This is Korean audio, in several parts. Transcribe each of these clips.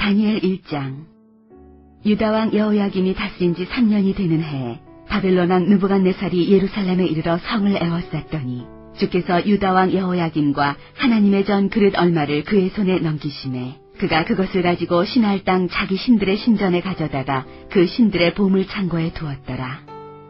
다니엘 1장. 유다왕 여호야김이 다스린 지 3년이 되는 해에 바벨론 왕 느부갓네살이 예루살렘에 이르러 성을 에워쌌더니 주께서 유다왕 여호야김과 하나님의 전 그릇 얼마를 그의 손에 넘기심에 그가 그것을 가지고 신할 땅 자기 신들의 신전에 가져다가 그 신들의 보물 창고에 두었더라.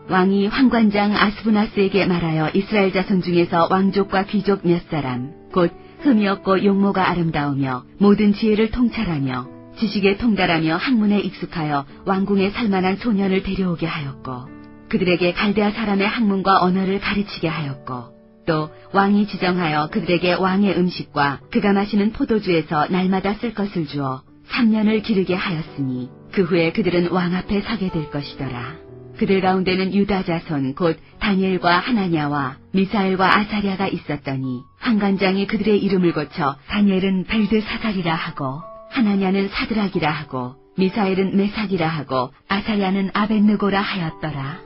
왕이 환관장 아스부나스에게 말하여 이스라엘 자손 중에서 왕족과 귀족 몇 사람 곧 흠이 없고 용모가 아름다우며 모든 지혜를 통찰하며 지식에 통달하며 학문에 익숙하여 왕궁에 살만한 소년을 데려오게 하였고 그들에게 갈대아 사람의 학문과 언어를 가르치게 하였고 또 왕이 지정하여 그들에게 왕의 음식과 그가 마시는 포도주에서 날마다 쓸 것을 주어 3년을 기르게 하였으니 그 후에 그들은 왕 앞에 서게 될 것이더라. 그들 가운데는 유다 자손 곧 다니엘과 하나냐와 미사엘과 아사랴가 있었더니 환관장이 그들의 이름을 고쳐 다니엘은 벨드사살이라 하고 하나냐는 사드락이라 하고 미사엘은 메삭이라 하고 아사랴는 아벳느고라 하였더라.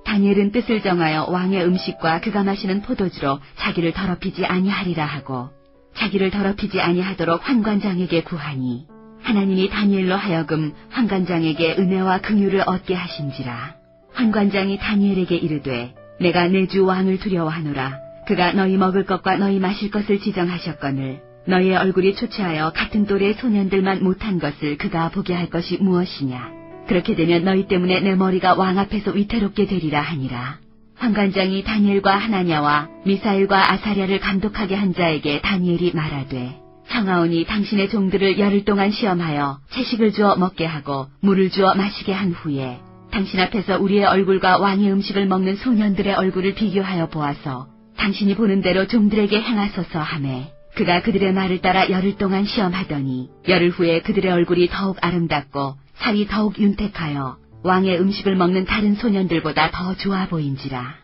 다니엘은 뜻을 정하여 왕의 음식과 그가 마시는 포도주로 자기를 더럽히지 아니하리라 하고 자기를 더럽히지 아니하도록 환관장에게 구하니 하나님이 다니엘로 하여금 환관장에게 은혜와 긍휼을 얻게 하신지라. 환관장이 다니엘에게 이르되 내가 내 주 왕을 두려워하노라. 그가 너희 먹을 것과 너희 마실 것을 지정하셨거늘 너희의 얼굴이 초췌하여 같은 또래 소년들만 못한 것을 그가 보게 할 것이 무엇이냐. 그렇게 되면 너희 때문에 내 머리가 왕 앞에서 위태롭게 되리라 하니라. 환관장이 다니엘과 하나냐와 미사엘과 아사랴를 감독하게 한 자에게 다니엘이 말하되 청하오니 당신의 종들을 열흘 동안 시험하여 채식을 주어 먹게 하고 물을 주어 마시게 한 후에 당신 앞에서 우리의 얼굴과 왕의 음식을 먹는 소년들의 얼굴을 비교하여 보아서 당신이 보는 대로 종들에게 행하소서 하매 그가 그들의 말을 따라 열흘 동안 시험하더니 열흘 후에 그들의 얼굴이 더욱 아름답고 살이 더욱 윤택하여 왕의 음식을 먹는 다른 소년들보다 더 좋아 보인지라.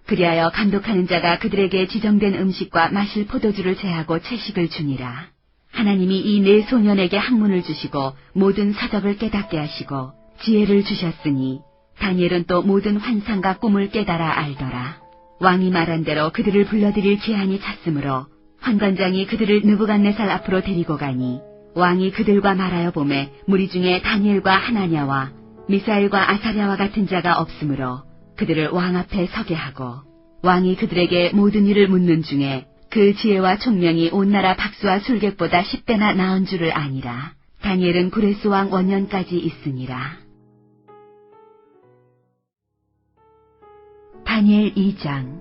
그리하여 감독하는 자가 그들에게 지정된 음식과 마실 포도주를 제하고 채식을 주니라. 하나님이 이 네 소년에게 학문을 주시고 모든 사적을 깨닫게 하시고 지혜를 주셨으니 다니엘은 또 모든 환상과 꿈을 깨달아 알더라. 왕이 말한 대로 그들을 불러들일 기한이 찼으므로 환관장이 그들을 느부갓네살 앞으로 데리고 가니 왕이 그들과 말하여 보매 무리 중에 다니엘과 하나냐와 미사엘과 아사랴와 같은 자가 없으므로 그들을 왕 앞에 서게 하고 왕이 그들에게 모든 일을 묻는 중에 그 지혜와 총명이 온 나라 박수와 술객보다 10배나 나은 줄을 아니라. 다니엘은 구레스 왕 원년까지 있으니라. 다니엘 2장.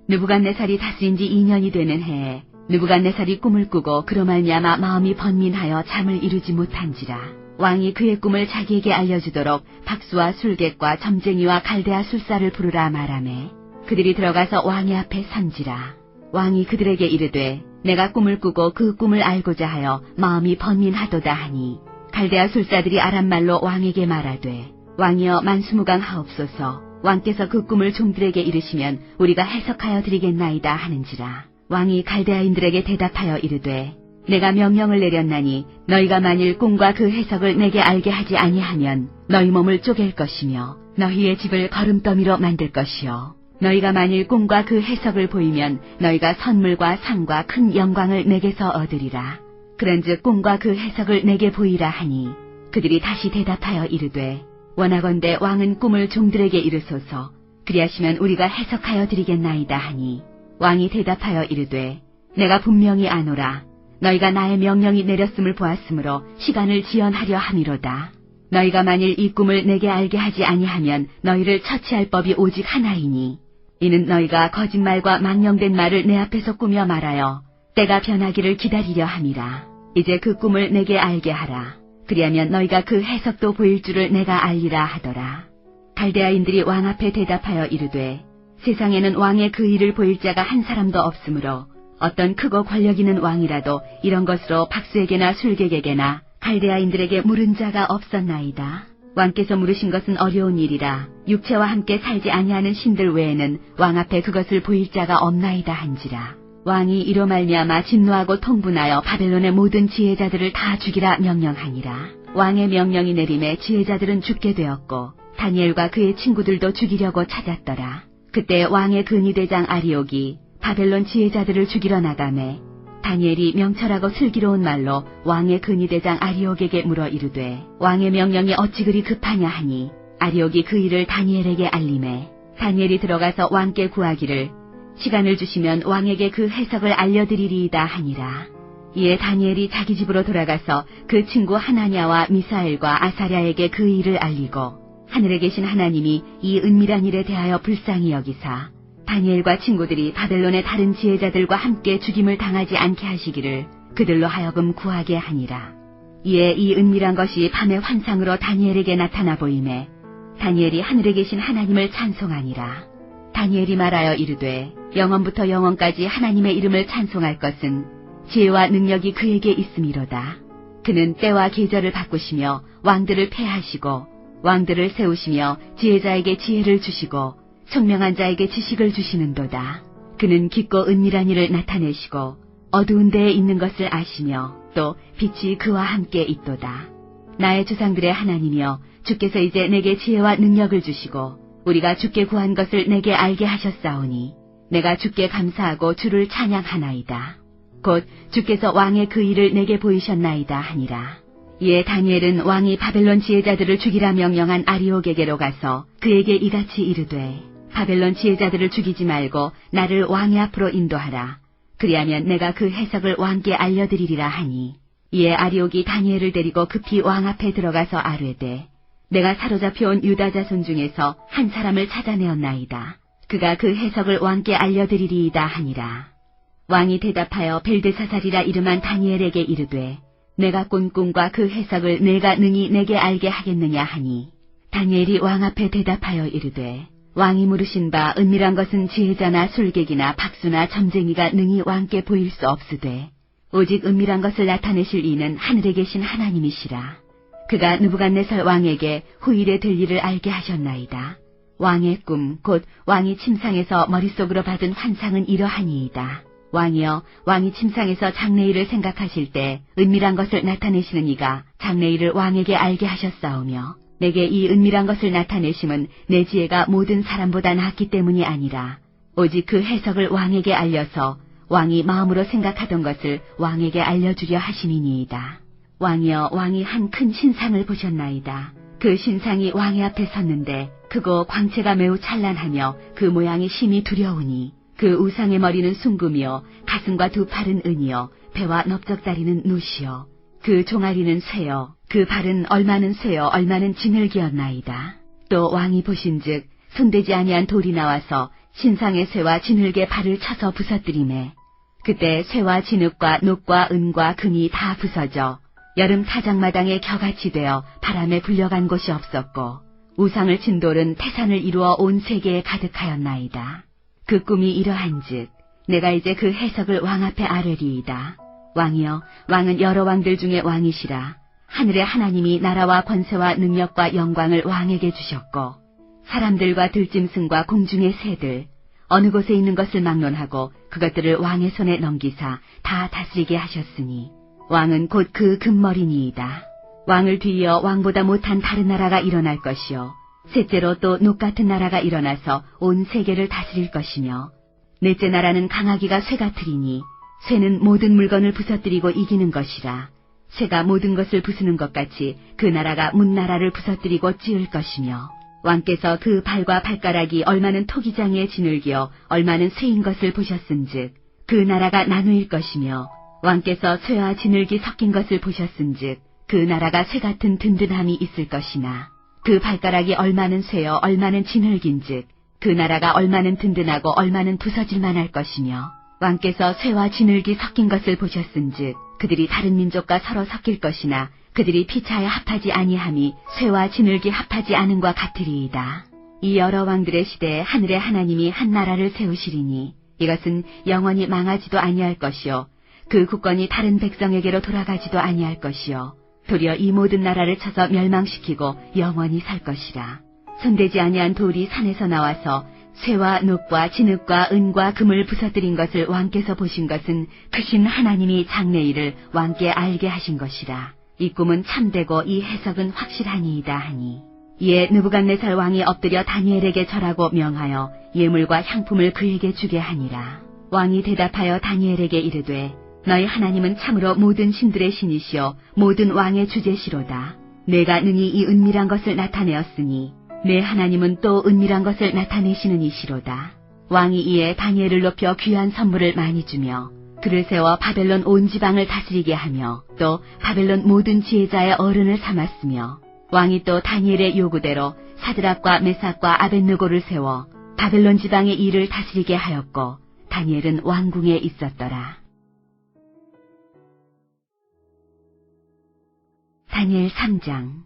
느부갓네살이 다스린 지 2년이 되는 해에 느부갓네살이 꿈을 꾸고 그로 말미암아 마음이 번민하여 잠을 이루지 못한지라. 왕이 그의 꿈을 자기에게 알려주도록 박수와 술객과 점쟁이와 갈대아 술사를 부르라 말하매 그들이 들어가서 왕의 앞에 선지라. 왕이 그들에게 이르되 내가 꿈을 꾸고 그 꿈을 알고자 하여 마음이 번민하도다 하니 갈대아 술사들이 아람말로 왕에게 말하되 왕이여 만수무강하옵소서. 왕께서 그 꿈을 종들에게 이르시면 우리가 해석하여 드리겠나이다 하는지라. 왕이 갈대아인들에게 대답하여 이르되 내가 명령을 내렸나니 너희가 만일 꿈과 그 해석을 내게 알게 하지 아니하면 너희 몸을 쪼갤 것이며 너희의 집을 거름더미로 만들 것이요 너희가 만일 꿈과 그 해석을 보이면 너희가 선물과 상과 큰 영광을 내게서 얻으리라. 그런즉 꿈과 그 해석을 내게 보이라 하니 그들이 다시 대답하여 이르되 원하건대 왕은 꿈을 종들에게 이르소서. 그리하시면 우리가 해석하여 드리겠나이다 하니 왕이 대답하여 이르되 내가 분명히 아노라. 너희가 나의 명령이 내렸음을 보았으므로 시간을 지연하려 함이로다. 너희가 만일 이 꿈을 내게 알게 하지 아니하면 너희를 처치할 법이 오직 하나이니 이는 너희가 거짓말과 망령된 말을 내 앞에서 꾸며 말하여 때가 변하기를 기다리려 함이라. 이제 그 꿈을 내게 알게 하라. 그리하면 너희가 그 해석도 보일 줄을 내가 알리라 하더라. 갈대아인들이 왕 앞에 대답하여 이르되 세상에는 왕의 그 일을 보일 자가 한 사람도 없으므로 어떤 크고 권력 있는 왕이라도 이런 것으로 박수에게나 술객에게나 갈대아인들에게 물은 자가 없었나이다. 왕께서 물으신 것은 어려운 일이라 육체와 함께 살지 아니하는 신들 외에는 왕 앞에 그것을 보일 자가 없나이다 한지라. 왕이 이로 말미암아 진노하고 통분하여 바벨론의 모든 지혜자들을 다 죽이라 명령하니라. 왕의 명령이 내림에 지혜자들은 죽게 되었고 다니엘과 그의 친구들도 죽이려고 찾았더라. 그때 왕의 근위대장 아리옥이 바벨론 지혜자들을 죽이러 나가매 다니엘이 명철하고 슬기로운 말로 왕의 근위대장 아리옥에게 물어 이르되 왕의 명령이 어찌 그리 급하냐 하니 아리옥이 그 일을 다니엘에게 알림해 다니엘이 들어가서 왕께 구하기를 시간을 주시면 왕에게 그 해석을 알려드리리이다 하니라. 이에 다니엘이 자기 집으로 돌아가서 그 친구 하나냐와 미사엘과 아사랴에게 그 일을 알리고 하늘에 계신 하나님이 이 은밀한 일에 대하여 불쌍히 여기사 다니엘과 친구들이 바벨론의 다른 지혜자들과 함께 죽임을 당하지 않게 하시기를 그들로 하여금 구하게 하니라. 이에 이 은밀한 것이 밤의 환상으로 다니엘에게 나타나 보이매 다니엘이 하늘에 계신 하나님을 찬송하니라. 다니엘이 말하여 이르되 영원부터 영원까지 하나님의 이름을 찬송할 것은 지혜와 능력이 그에게 있음이로다. 그는 때와 계절을 바꾸시며 왕들을 패하시고 왕들을 세우시며 지혜자에게 지혜를 주시고 총명한 자에게 지식을 주시는도다. 그는 깊고 은밀한 일을 나타내시고 어두운 데에 있는 것을 아시며 또 빛이 그와 함께 있도다. 나의 조상들의 하나님이여 주께서 이제 내게 지혜와 능력을 주시고 우리가 주께 구한 것을 내게 알게 하셨사오니 내가 주께 감사하고 주를 찬양하나이다. 곧 주께서 왕의 그 일을 내게 보이셨나이다 하니라. 이에 다니엘은 왕이 바벨론 지혜자들을 죽이라 명령한 아리옥에게로 가서 그에게 이같이 이르되 바벨론 지혜자들을 죽이지 말고 나를 왕의 앞으로 인도하라. 그리하면 내가 그 해석을 왕께 알려드리리라 하니 이에 아리옥이 다니엘을 데리고 급히 왕 앞에 들어가서 아뢰되 내가 사로잡혀온 유다 자손 중에서 한 사람을 찾아내었나이다. 그가 그 해석을 왕께 알려드리리이다 하니라. 왕이 대답하여 벨드사살이라 이름한 다니엘에게 이르되 내가 꾼 꿈과 그 해석을 내가 능히 내게 알게 하겠느냐 하니 다니엘이 왕 앞에 대답하여 이르되 왕이 물으신 바 은밀한 것은 지혜자나 술객이나 박수나 점쟁이가 능히 왕께 보일 수 없으되 오직 은밀한 것을 나타내실 이는 하늘에 계신 하나님이시라. 그가 느부갓네살 왕에게 후일에 될 일을 알게 하셨나이다. 왕의 꿈 곧 왕이 침상에서 머릿속으로 받은 환상은 이러하니이다. 왕이여 왕이 침상에서 장래일을 생각하실 때 은밀한 것을 나타내시는 이가 장래일을 왕에게 알게 하셨사오며 내게 이 은밀한 것을 나타내심은 내 지혜가 모든 사람보다 낫기 때문이 아니라 오직 그 해석을 왕에게 알려서 왕이 마음으로 생각하던 것을 왕에게 알려주려 하심이니이다. 왕이여 왕이 한 큰 신상을 보셨나이다. 그 신상이 왕의 앞에 섰는데 크고 광채가 매우 찬란하며 그 모양이 심히 두려우니 그 우상의 머리는 숭금이요 가슴과 두 팔은 은이요 배와 넓적다리는 누시요 그 종아리는 쇠요 그 발은 얼마는 쇠요 얼마는 진흙이었나이다. 또 왕이 보신즉 손대지 아니한 돌이 나와서 신상의 쇠와 진흙의 발을 쳐서 부서뜨리매 그때 쇠와 진흙과 녹과 은과 금이 다 부서져 여름 타작마당에 겨같이 되어 바람에 불려간 곳이 없었고 우상을 친 돌은 태산을 이루어 온 세계에 가득하였나이다. 그 꿈이 이러한즉 내가 이제 그 해석을 왕 앞에 아뢰리이다. 왕이여 왕은 여러 왕들 중에 왕이시라. 하늘의 하나님이 나라와 권세와 능력과 영광을 왕에게 주셨고 사람들과 들짐승과 공중의 새들 어느 곳에 있는 것을 막론하고 그것들을 왕의 손에 넘기사 다 다스리게 하셨으니 왕은 곧 그 금머리니이다. 왕을 뒤이어 왕보다 못한 다른 나라가 일어날 것이요 셋째로 또 녹 같은 나라가 일어나서 온 세계를 다스릴 것이며 넷째 나라는 강하기가 쇠 같으리니 쇠는 모든 물건을 부서뜨리고 이기는 것이라. 쇠가 모든 것을 부수는 것 같이 그 나라가 문나라를 부서뜨리고 찌을 것이며 왕께서 그 발과 발가락이 얼마는 토기장의 진흙이요 얼마는 쇠인 것을 보셨은즉 그 나라가 나누일 것이며 왕께서 쇠와 진흙이 섞인 것을 보셨은즉 그 나라가 쇠 같은 든든함이 있을 것이나 그 발가락이 얼마는 쇠요 얼마는 진흙인즉 그 나라가 얼마는 든든하고 얼마는 부서질 만할 것이며 왕께서 쇠와 진흙이 섞인 것을 보셨은즉 그들이 다른 민족과 서로 섞일 것이나 그들이 피차에 합하지 아니함이 쇠와 진흙이 합하지 않음과 같으리이다. 이 여러 왕들의 시대에 하늘의 하나님이 한 나라를 세우시리니 이것은 영원히 망하지도 아니할 것이요 그 국권이 다른 백성에게로 돌아가지도 아니할 것이요 도리어 이 모든 나라를 쳐서 멸망시키고 영원히 살 것이라. 손대지 아니한 돌이 산에서 나와서 쇠와 녹과 진흙과 은과 금을 부서뜨린 것을 왕께서 보신 것은 크신 하나님이 장래일을 왕께 알게 하신 것이라. 이 꿈은 참되고 이 해석은 확실하니이다 하니 이에 느부갓네살 왕이 엎드려 다니엘에게 절하고 명하여 예물과 향품을 그에게 주게 하니라. 왕이 대답하여 다니엘에게 이르되 너희 하나님은 참으로 모든 신들의 신이시요 모든 왕의 주제시로다. 내가 능히 이 은밀한 것을 나타내었으니 내 하나님은 또 은밀한 것을 나타내시는 이시로다. 왕이 이에 다니엘을 높여 귀한 선물을 많이 주며 그를 세워 바벨론 온 지방을 다스리게 하며 또 바벨론 모든 지혜자의 어른을 삼았으며 왕이 또 다니엘의 요구대로 사드락과 메삭과 아벳느고를 세워 바벨론 지방의 일을 다스리게 하였고 다니엘은 왕궁에 있었더라. 다니엘 3장.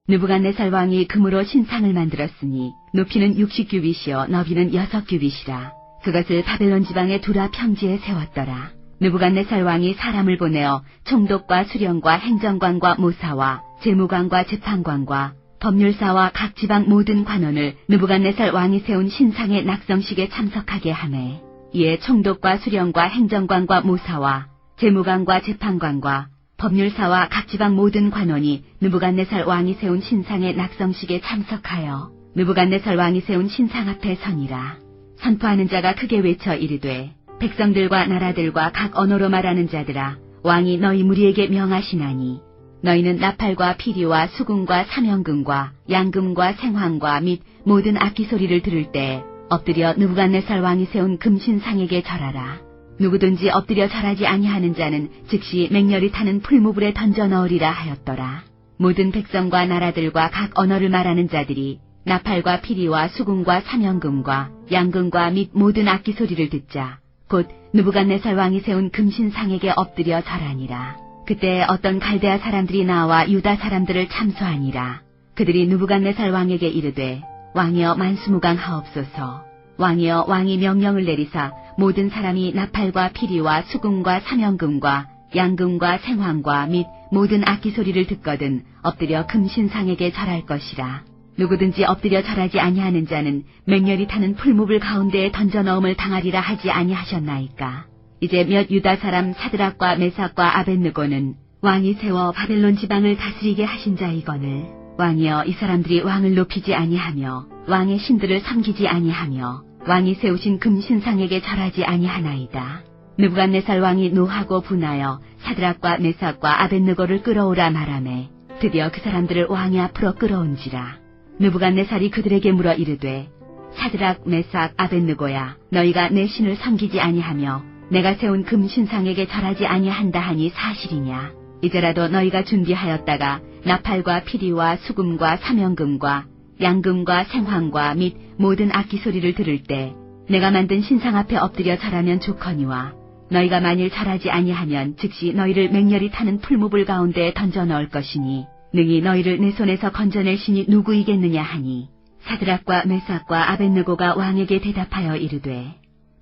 느부갓네살 왕이 금으로 신상을 만들었으니 높이는 60규빗이요 너비는 6규빗이라. 그것을 바벨론 지방의 두라 평지에 세웠더라. 느부갓네살 왕이 사람을 보내어 총독과 수령과 행정관과 모사와 재무관과 재판관과 법률사와 각 지방 모든 관원을 느부갓네살 왕이 세운 신상의 낙성식에 참석하게 하매 이에 총독과 수령과 행정관과 모사와 재무관과 재판관과 법률사와 각 지방 모든 관원이 느부갓네살 왕이 세운 신상의 낙성식에 참석하여 느부갓네살 왕이 세운 신상 앞에 서니라. 선포하는 자가 크게 외쳐 이르되 백성들과 나라들과 각 언어로 말하는 자들아 왕이 너희 무리에게 명하시나니 너희는 나팔과 피리와 수금과 사명금과 양금과 생황과 및 모든 악기 소리를 들을 때 엎드려 느부갓네살 왕이 세운 금신상에게 절하라. 누구든지 엎드려 절하지 아니하는 자는 즉시 맹렬히 타는 풀무불에 던져 넣으리라 하였더라. 모든 백성과 나라들과 각 언어를 말하는 자들이 나팔과 피리와 수금과 사명금과 양금과 및 모든 악기 소리를 듣자 곧 느부갓네살 왕이 세운 금신상에게 엎드려 절하니라. 그때 어떤 갈대아 사람들이 나와 유다 사람들을 참소하니라. 그들이 느부갓네살 왕에게 이르되 왕이여 만수무강하옵소서. 왕이여 왕이 명령을 내리사 모든 사람이 나팔과 피리와 수금과 사명금과 양금과 생황과 및 모든 악기 소리를 듣거든 엎드려 금신상에게 절할 것이라. 누구든지 엎드려 절하지 아니하는 자는 맹렬히 타는 풀무불 가운데에 던져 넣음을 당하리라 하지 아니하셨나이까. 이제 몇 유다 사람 사드락과 메삭과 아벳느고는 왕이 세워 바벨론 지방을 다스리게 하신 자이거늘 왕이여 이 사람들이 왕을 높이지 아니하며 왕의 신들을 섬기지 아니하며 왕이 세우신 금신상에게 절하지 아니하나이다. 느부갓네살 왕이 노하고 분하여 사드락과 메삭과 아벳느고를 끌어오라 말하매 드디어 그 사람들을 왕의 앞으로 끌어온지라. 느부갓네살이 그들에게 물어 이르되 사드락 메삭 아벳느고야 너희가 내 신을 섬기지 아니하며 내가 세운 금신상에게 절하지 아니한다 하니 사실이냐. 이제라도 너희가 준비하였다가 나팔과 피리와 수금과 사명금과 양금과 생황과 및 모든 악기 소리를 들을 때 내가 만든 신상 앞에 엎드려 절하면 좋거니와 너희가 만일 절하지 아니하면 즉시 너희를 맹렬히 타는 풀무불 가운데에 던져 넣을 것이니 능히 너희를 내 손에서 건져낼 신이 누구이겠느냐 하니 사드락과 메삭과 아벳느고가 왕에게 대답하여 이르되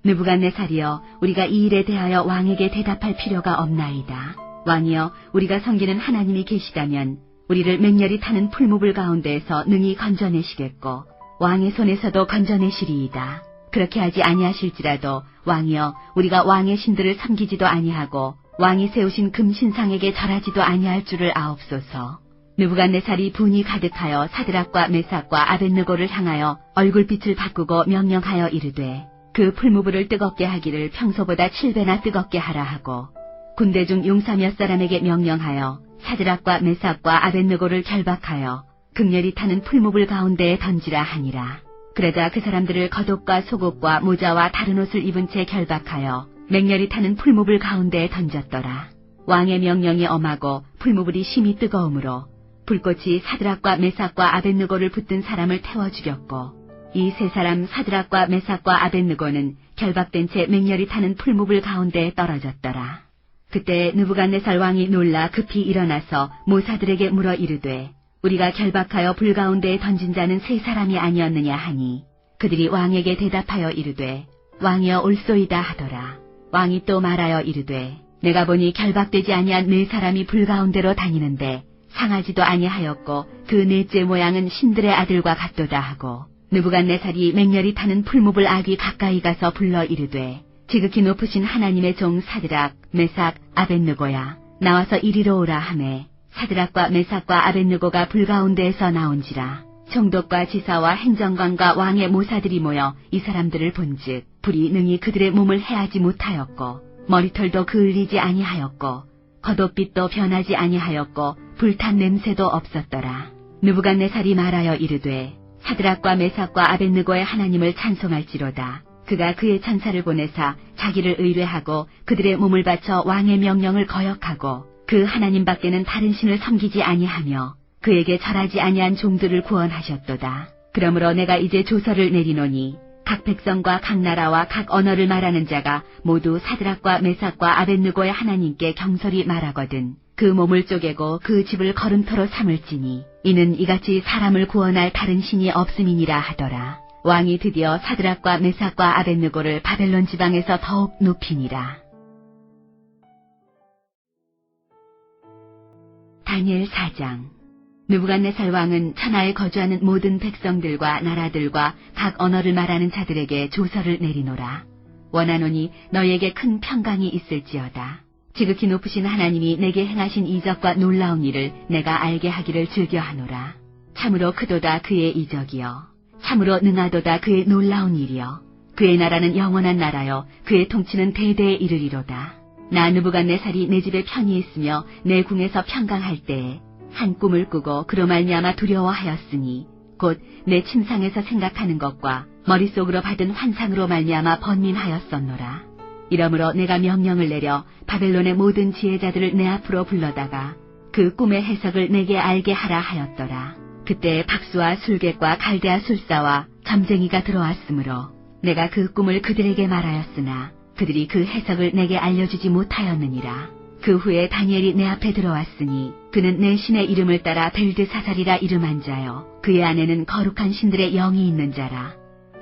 느부갓네살이여 우리가 이 일에 대하여 왕에게 대답할 필요가 없나이다. 왕이여 우리가 섬기는 하나님이 계시다면 우리를 맹렬히 타는 풀무불 가운데에서 능히 건져내시겠고 왕의 손에서도 건져내시리이다. 그렇게 하지 아니하실지라도 왕이여 우리가 왕의 신들을 섬기지도 아니하고 왕이 세우신 금신상에게 절하지도 아니할 줄을 아옵소서. 느부갓네살이 분이 가득하여 사드락과 메삭과 아벳느고를 향하여 얼굴빛을 바꾸고 명령하여 이르되 그 풀무불을 뜨겁게 하기를 평소보다 7배나 뜨겁게 하라 하고 군대 중 용사 몇 사람에게 명령하여 사드락과 메삭과 아벳느고를 결박하여 극렬히 타는 풀무불 가운데에 던지라 하니라. 그러자 그 사람들을 겉옷과 속옷과 모자와 다른 옷을 입은 채 결박하여 맹렬히 타는 풀무불 가운데에 던졌더라. 왕의 명령이 엄하고 풀무불이 심히 뜨거우므로 불꽃이 사드락과 메삭과 아벳느고를 붙든 사람을 태워 죽였고 이 세 사람 사드락과 메삭과 아벳느고는 결박된 채 맹렬히 타는 풀무불 가운데에 떨어졌더라. 그때 느부갓네살 왕이 놀라 급히 일어나서 모사들에게 물어 이르되 우리가 결박하여 불 가운데에 던진 자는 세 사람이 아니었느냐 하니 그들이 왕에게 대답하여 이르되 왕이여 올소이다 하더라. 왕이 또 말하여 이르되 내가 보니 결박되지 아니한 네 사람이 불 가운데로 다니는데 상하지도 아니하였고 그 넷째 모양은 신들의 아들과 같도다 하고 느부갓네살이 맹렬히 타는 풀무불 아귀 가까이 가서 불러 이르되 지극히 높으신 하나님의 종 사드락, 메삭, 아벳느고야 나와서 이리로 오라 하매 사드락과 메삭과 아벳느고가 불 가운데에서 나온지라. 총독과 지사와 행정관과 왕의 모사들이 모여 이 사람들을 본즉 불이 능히 그들의 몸을 해하지 못하였고 머리털도 그을리지 아니하였고 겉옷빛도 변하지 아니하였고 불탄 냄새도 없었더라. 느부갓네살이 말하여 이르되 사드락과 메삭과 아벳느고의 하나님을 찬송할지로다. 그가 그의 천사를 보내사 자기를 의뢰하고 그들의 몸을 바쳐 왕의 명령을 거역하고 그 하나님 밖에는 다른 신을 섬기지 아니하며 그에게 절하지 아니한 종들을 구원하셨도다. 그러므로 내가 이제 조서를 내리노니 각 백성과 각 나라와 각 언어를 말하는 자가 모두 사드락과 메삭과 아벳느고의 하나님께 경솔히 말하거든 그 몸을 쪼개고 그 집을 걸음터로 삼을지니 이는 이같이 사람을 구원할 다른 신이 없음이니라 하더라. 왕이 드디어 사드락과 메삭과 아벳느고를 바벨론 지방에서 더욱 높이니라. 다니엘 4장. 느부갓네살 왕은 천하에 거주하는 모든 백성들과 나라들과 각 언어를 말하는 자들에게 조서를 내리노라. 원하노니 너희에게 큰 평강이 있을지어다. 지극히 높으신 하나님이 내게 행하신 이적과 놀라운 일을 내가 알게 하기를 즐겨하노라. 참으로 크도다 그의 이적이여. 참으로 능하도다 그의 놀라운 일이여. 그의 나라는 영원한 나라여. 그의 통치는 대대에 이르리로다. 나 느부갓네살이 내 집에 편히 있으며 내 궁에서 평강할 때에 한 꿈을 꾸고 그로 말미암아 두려워하였으니 곧 내 침상에서 생각하는 것과 머릿속으로 받은 환상으로 말미암아 번민하였었노라. 이러므로 내가 명령을 내려 바벨론의 모든 지혜자들을 내 앞으로 불러다가 그 꿈의 해석을 내게 알게 하라 하였더라. 그때 박수와 술객과 갈대아 술사와 점쟁이가 들어왔으므로 내가 그 꿈을 그들에게 말하였으나 그들이 그 해석을 내게 알려주지 못하였느니라. 그 후에 다니엘이 내 앞에 들어왔으니 그는 내 신의 이름을 따라 벨드사살이라 이름한 자여 그의 안에는 거룩한 신들의 영이 있는 자라.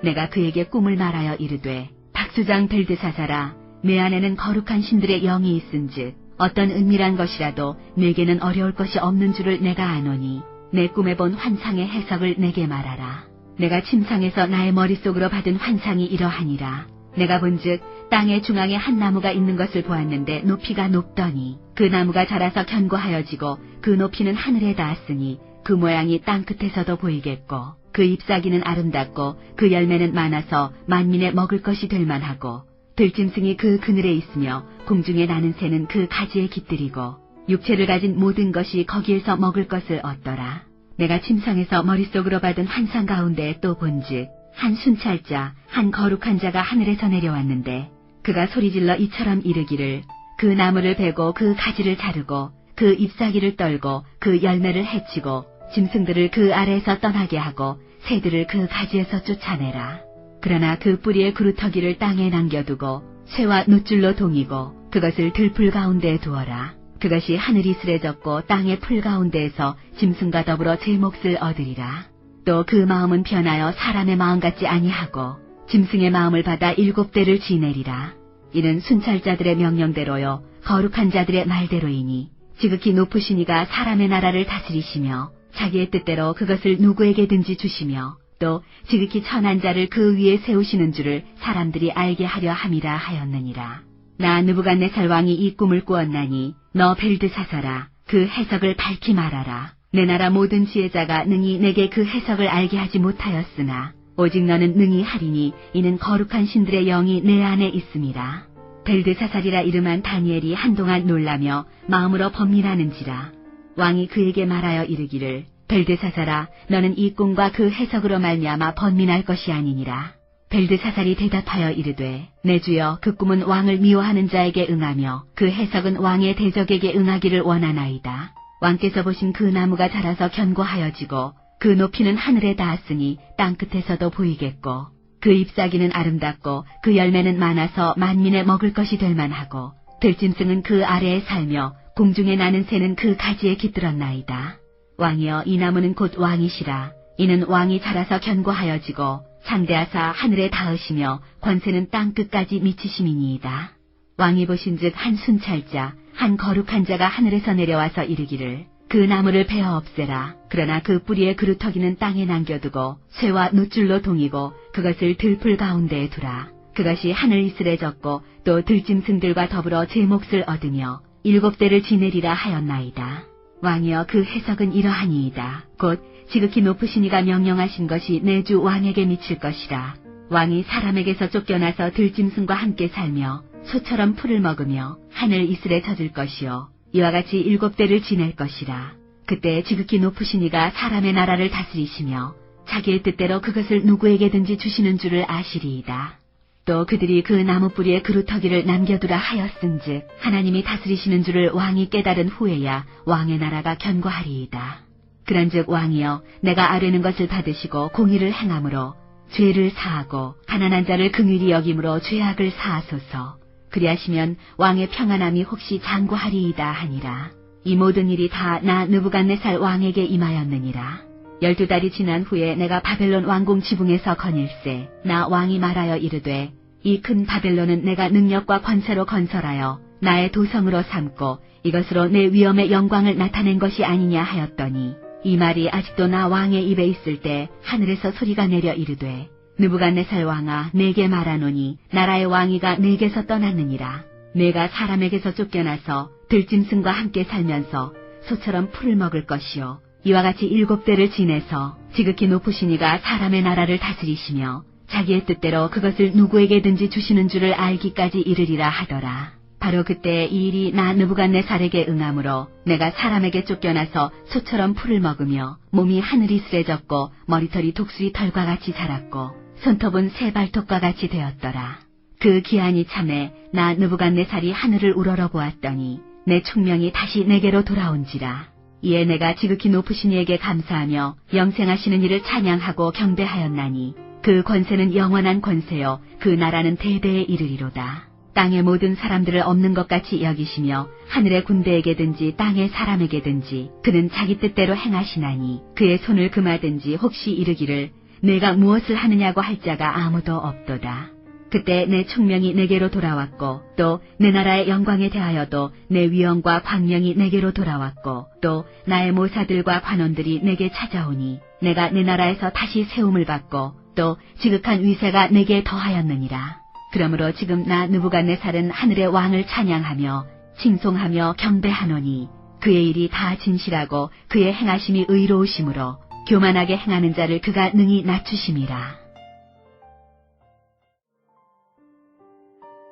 내가 그에게 꿈을 말하여 이르되 박수장 벨드사살아 내 안에는 거룩한 신들의 영이 있은즉 어떤 은밀한 것이라도 내게는 어려울 것이 없는 줄을 내가 아노니 내 꿈에 본 환상의 해석을 내게 말하라. 내가 침상에서 나의 머릿속으로 받은 환상이 이러하니라. 내가 본즉 땅의 중앙에 한 나무가 있는 것을 보았는데 높이가 높더니 그 나무가 자라서 견고하여지고 그 높이는 하늘에 닿았으니 그 모양이 땅 끝에서도 보이겠고 그 잎사귀는 아름답고 그 열매는 많아서 만민의 먹을 것이 될 만하고 들짐승이 그 그늘에 있으며 공중에 나는 새는 그 가지에 깃들이고 육체를 가진 모든 것이 거기에서 먹을 것을 얻더라. 내가 침상에서 머릿속으로 받은 환상 가운데 또 본즉 한 순찰자, 한 거룩한 자가 하늘에서 내려왔는데 그가 소리질러 이처럼 이르기를 그 나무를 베고 그 가지를 자르고 그 잎사귀를 떨고 그 열매를 해치고 짐승들을 그 아래에서 떠나게 하고 새들을 그 가지에서 쫓아내라. 그러나 그 뿌리의 그루터기를 땅에 남겨두고 쇠와 놋줄로 동이고 그것을 들풀 가운데에 두어라. 그것이 하늘이 스레졌고 땅의 풀 가운데에서 짐승과 더불어 제 몫을 얻으리라. 또 그 마음은 변하여 사람의 마음 같지 아니하고 짐승의 마음을 받아 7대를 지내리라. 이는 순찰자들의 명령대로요 거룩한 자들의 말대로이니 지극히 높으신 이가 사람의 나라를 다스리시며 자기의 뜻대로 그것을 누구에게든지 주시며 또 지극히 천한 자를 그 위에 세우시는 줄을 사람들이 알게 하려 함이라 하였느니라. 나 느부갓네살 왕이 이 꿈을 꾸었나니 너 벨드사살아 그 해석을 밝히 말하라. 내 나라 모든 지혜자가 능히 내게 그 해석을 알게 하지 못하였으나 오직 너는 능히 하리니 이는 거룩한 신들의 영이 내 안에 있음이라. 벨드사살이라 이름한 다니엘이 한동안 놀라며 마음으로 번민하는지라. 왕이 그에게 말하여 이르기를 벨드사살아 너는 이 꿈과 그 해석으로 말미암아 번민할 것이 아니니라. 벨드사살이 대답하여 이르되 내 주여 그 꿈은 왕을 미워하는 자에게 응하며 그 해석은 왕의 대적에게 응하기를 원하나이다. 왕께서 보신 그 나무가 자라서 견고하여지고 그 높이는 하늘에 닿았으니 땅끝에서도 보이겠고 그 잎사귀는 아름답고 그 열매는 많아서 만민의 먹을 것이 될 만하고 들짐승은 그 아래에 살며 공중에 나는 새는 그 가지에 깃들었나이다. 왕이여 이 나무는 곧 왕이시라. 이는 왕이 자라서 견고하여지고 상대하사 하늘에 닿으시며 권세는 땅 끝까지 미치심이니이다. 왕이 보신즉 한 순찰자 한 거룩한 자가 하늘에서 내려와서 이르기를 그 나무를 베어 없애라. 그러나 그 뿌리의 그루터기는 땅에 남겨두고 쇠와 놋줄로 동이고 그것을 들풀 가운데에 두라. 그것이 하늘 이슬에 젖고 또 들짐승들과 더불어 제 몫을 얻으며 7대를 지내리라 하였나이다. 왕이여 그 해석은 이러하니이다. 곧 지극히 높으신 이가 명령하신 것이 내 주 왕에게 미칠 것이라. 왕이 사람에게서 쫓겨나서 들짐승과 함께 살며 소처럼 풀을 먹으며 하늘 이슬에 젖을 것이요 이와 같이 7대를 지낼 것이라. 그때 지극히 높으신 이가 사람의 나라를 다스리시며 자기의 뜻대로 그것을 누구에게든지 주시는 줄을 아시리이다. 또 그들이 그 나무 뿌리에 그루터기를 남겨두라 하였은즉 하나님이 다스리시는 줄을 왕이 깨달은 후에야 왕의 나라가 견고하리이다. 그런즉 왕이여 내가 아뢰는 것을 받으시고 공의를 행함으로 죄를 사하고 가난한 자를 긍휼히 여김으로 죄악을 사하소서. 그리하시면 왕의 평안함이 혹시 장구하리이다 하니라. 이 모든 일이 다 나 느부갓네살 왕에게 임하였느니라. 12달이 지난 후에 내가 바벨론 왕궁 지붕에서 거닐세 나 왕이 말하여 이르되 이 큰 바벨론은 내가 능력과 권세로 건설하여 나의 도성으로 삼고 이것으로 내 위엄의 영광을 나타낸 것이 아니냐 하였더니 이 말이 아직도 나 왕의 입에 있을 때 하늘에서 소리가 내려 이르되 느부갓네살 왕아 내게 말하노니 나라의 왕위가 내게서 떠났느니라. 내가 사람에게서 쫓겨나서 들짐승과 함께 살면서 소처럼 풀을 먹을 것이요 이와 같이 7대를 지내서 지극히 높으신 이가 사람의 나라를 다스리시며 자기의 뜻대로 그것을 누구에게든지 주시는 줄을 알기까지 이르리라 하더라. 바로 그때 이 일이 나 느부갓네살에게 응함으로 내가 사람에게 쫓겨나서 소처럼 풀을 먹으며 몸이 하늘이 쓰레졌고 머리털이 독수리 털과 같이 자랐고 손톱은 새 발톱과 같이 되었더라. 그 기한이 참에 나 느부갓네살이 하늘을 우러러 보았더니 내 총명이 다시 내게로 돌아온지라. 이에 내가 지극히 높으신 이에게 감사하며 영생하시는 이를 찬양하고 경배하였나니 그 권세는 영원한 권세요 그 나라는 대대에 이르리로다. 땅의 모든 사람들을 없는 것 같이 여기시며 하늘의 군대에게든지 땅의 사람에게든지 그는 자기 뜻대로 행하시나니 그의 손을 금하든지 혹시 이르기를 내가 무엇을 하느냐고 할 자가 아무도 없도다. 그때 내 총명이 내게로 돌아왔고 또 내 나라의 영광에 대하여도 내 위엄과 광명이 내게로 돌아왔고 또 나의 모사들과 관원들이 내게 찾아오니 내가 내 나라에서 다시 세움을 받고 또 지극한 위세가 내게 더하였느니라. 그러므로 지금 나 느부갓네살은 하늘의 왕을 찬양하며 칭송하며 경배하노니 그의 일이 다 진실하고 그의 행하심이 의로우심으로 교만하게 행하는 자를 그가 능히 낮추심이라.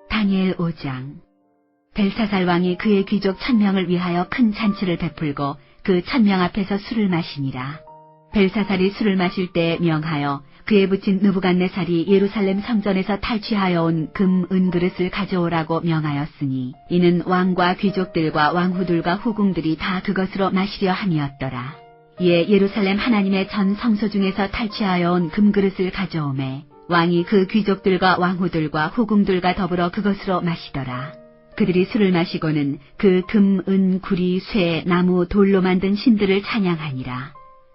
다니엘 5장. 벨사살 왕이 그의 귀족 1000명을 위하여 큰 잔치를 베풀고 그 1000명 앞에서 술을 마시니라. 벨사살이 술을 마실 때 명하여 그에 붙인 느부갓네살이 예루살렘 성전에서 탈취하여 온 금, 은 그릇을 가져오라고 명하였으니 이는 왕과 귀족들과 왕후들과 후궁들이 다 그것으로 마시려 함이었더라. 이에 예루살렘 하나님의 전 성소 중에서 탈취하여 온 금그릇을 가져오매 왕이 그 귀족들과 왕후들과 후궁들과 더불어 그것으로 마시더라. 그들이 술을 마시고는 그 금, 은, 구리, 쇠, 나무, 돌로 만든 신들을 찬양하니라.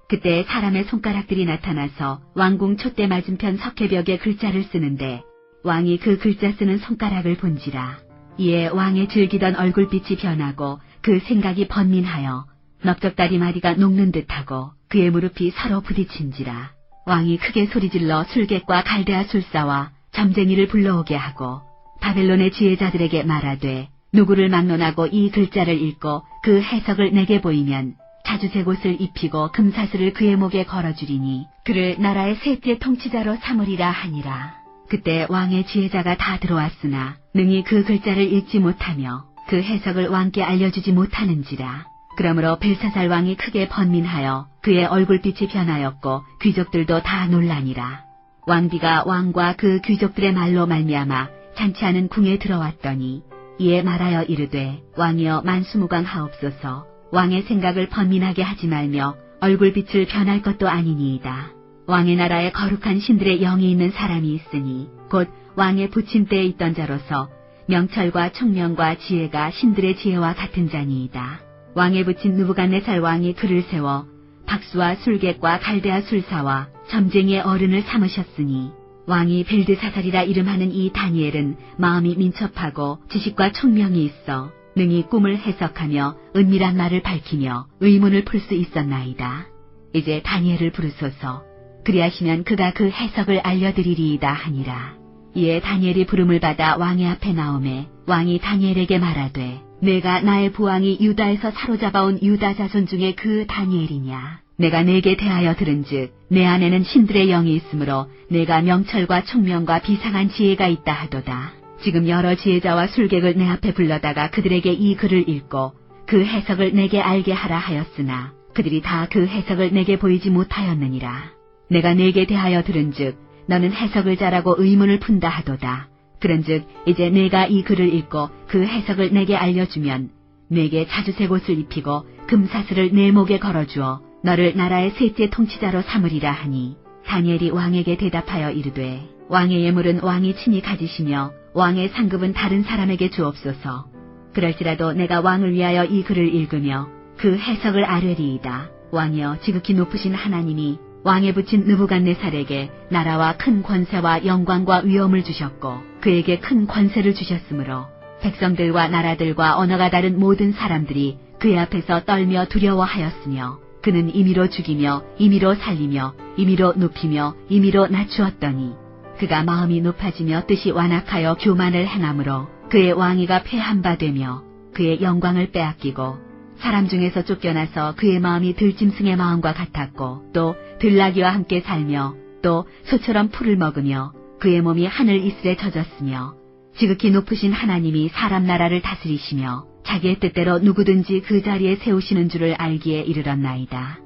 그때 사람의 손가락들이 나타나서 왕궁 촛대 맞은편 석회벽에 글자를 쓰는데 왕이 그 글자 쓰는 손가락을 본지라. 이에 왕의 즐기던 얼굴빛이 변하고 그 생각이 번민하여 넓적다리 마디가 녹는 듯하고 그의 무릎이 서로 부딪힌지라. 왕이 크게 소리질러 술객과 갈대아 술사와 점쟁이를 불러오게 하고 바벨론의 지혜자들에게 말하되 누구를 막론하고 이 글자를 읽고 그 해석을 내게 보이면 자주색 옷을 입히고 금사슬을 그의 목에 걸어주리니 그를 나라의 셋째 통치자로 삼으리라 하니라. 그때 왕의 지혜자가 다 들어왔으나 능히 그 글자를 읽지 못하며 그 해석을 왕께 알려주지 못하는지라. 그러므로 벨사살 왕이 크게 번민하여 그의 얼굴빛이 변하였고 귀족들도 다 놀라니라. 왕비가 왕과 그 귀족들의 말로 말미암아 잔치하는 궁에 들어왔더니 이에 말하여 이르되 왕이여 만수무강하옵소서. 왕의 생각을 번민하게 하지 말며 얼굴빛을 변할 것도 아니니이다. 왕의 나라에 거룩한 신들의 영이 있는 사람이 있으니 곧 왕의 부침대에 있던 자로서 명철과 총명과 지혜가 신들의 지혜와 같은 자니이다. 왕에 붙인 느부갓네살 왕이 그를 세워 박수와 술객과 갈대아 술사와 점쟁이의 어른을 삼으셨으니 왕이 벨드사살이라 이름하는 이 다니엘은 마음이 민첩하고 지식과 총명이 있어 능히 꿈을 해석하며 은밀한 말을 밝히며 의문을 풀 수 있었나이다. 이제 다니엘을 부르소서. 그리하시면 그가 그 해석을 알려드리리이다 하니라. 이에 다니엘이 부름을 받아 왕의 앞에 나오매 왕이 다니엘에게 말하되 내가 나의 부왕이 유다에서 사로잡아온 유다 자손 중에 그 다니엘이냐. 내가 내게 대하여 들은즉 내 안에는 신들의 영이 있으므로 내가 명철과 총명과 비상한 지혜가 있다 하도다. 지금 여러 지혜자와 술객을 내 앞에 불러다가 그들에게 이 글을 읽고 그 해석을 내게 알게 하라 하였으나 그들이 다 그 해석을 내게 보이지 못하였느니라. 내가 네게 대하여 들은즉 너는 해석을 잘하고 의문을 푼다 하도다. 그런즉 이제 내가 이 글을 읽고 그 해석을 내게 알려주면 내게 자주색 옷을 입히고 금사슬을 내 목에 걸어주어 너를 나라의 셋째 통치자로 삼으리라 하니 다니엘이 왕에게 대답하여 이르되 왕의 예물은 왕이 친히 가지시며 왕의 상급은 다른 사람에게 주옵소서. 그럴지라도 내가 왕을 위하여 이 글을 읽으며 그 해석을 아뢰리이다. 왕이여 지극히 높으신 하나님이 왕에 붙인 느부갓네살에게 나라와 큰 권세와 영광과 위엄을 주셨고 그에게 큰 권세를 주셨으므로 백성들과 나라들과 언어가 다른 모든 사람들이 그의 앞에서 떨며 두려워하였으며 그는 임의로 죽이며 임의로 살리며 임의로 눕히며 임의로 낮추었더니 그가 마음이 높아지며 뜻이 완악하여 교만을 행함으로 그의 왕위가 폐한 바 되며 그의 영광을 빼앗기고 사람 중에서 쫓겨나서 그의 마음이 들짐승의 마음과 같았고 또 들나귀와 함께 살며 또 소처럼 풀을 먹으며 그의 몸이 하늘 이슬에 젖었으며 지극히 높으신 하나님이 사람 나라를 다스리시며 자기의 뜻대로 누구든지 그 자리에 세우시는 줄을 알기에 이르렀나이다.